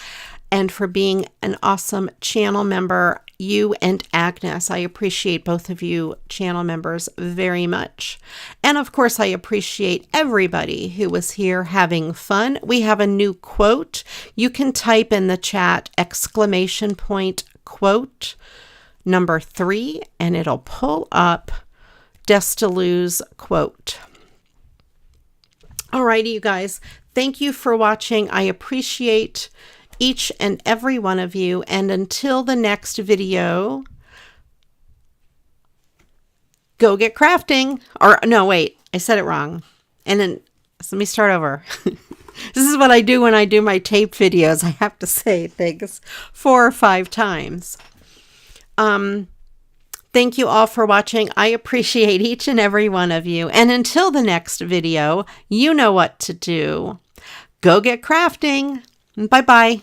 and for being an awesome channel member. You and Agnes, I appreciate both of you channel members very much. And of course, I appreciate everybody who was here having fun. We have a new quote. You can type in the chat !quote number 3, and it'll pull up Destilou's quote. Alrighty, you guys. Thank you for watching. I appreciate each and every one of you. And until the next video, go get crafting. Or no, wait, I said it wrong. And then, so let me start over. This is what I do when I do my tape videos. I have to say things 4 or 5 times. Thank you all for watching. I appreciate each and every one of you. And until the next video, you know what to do. Go get crafting. Bye-bye.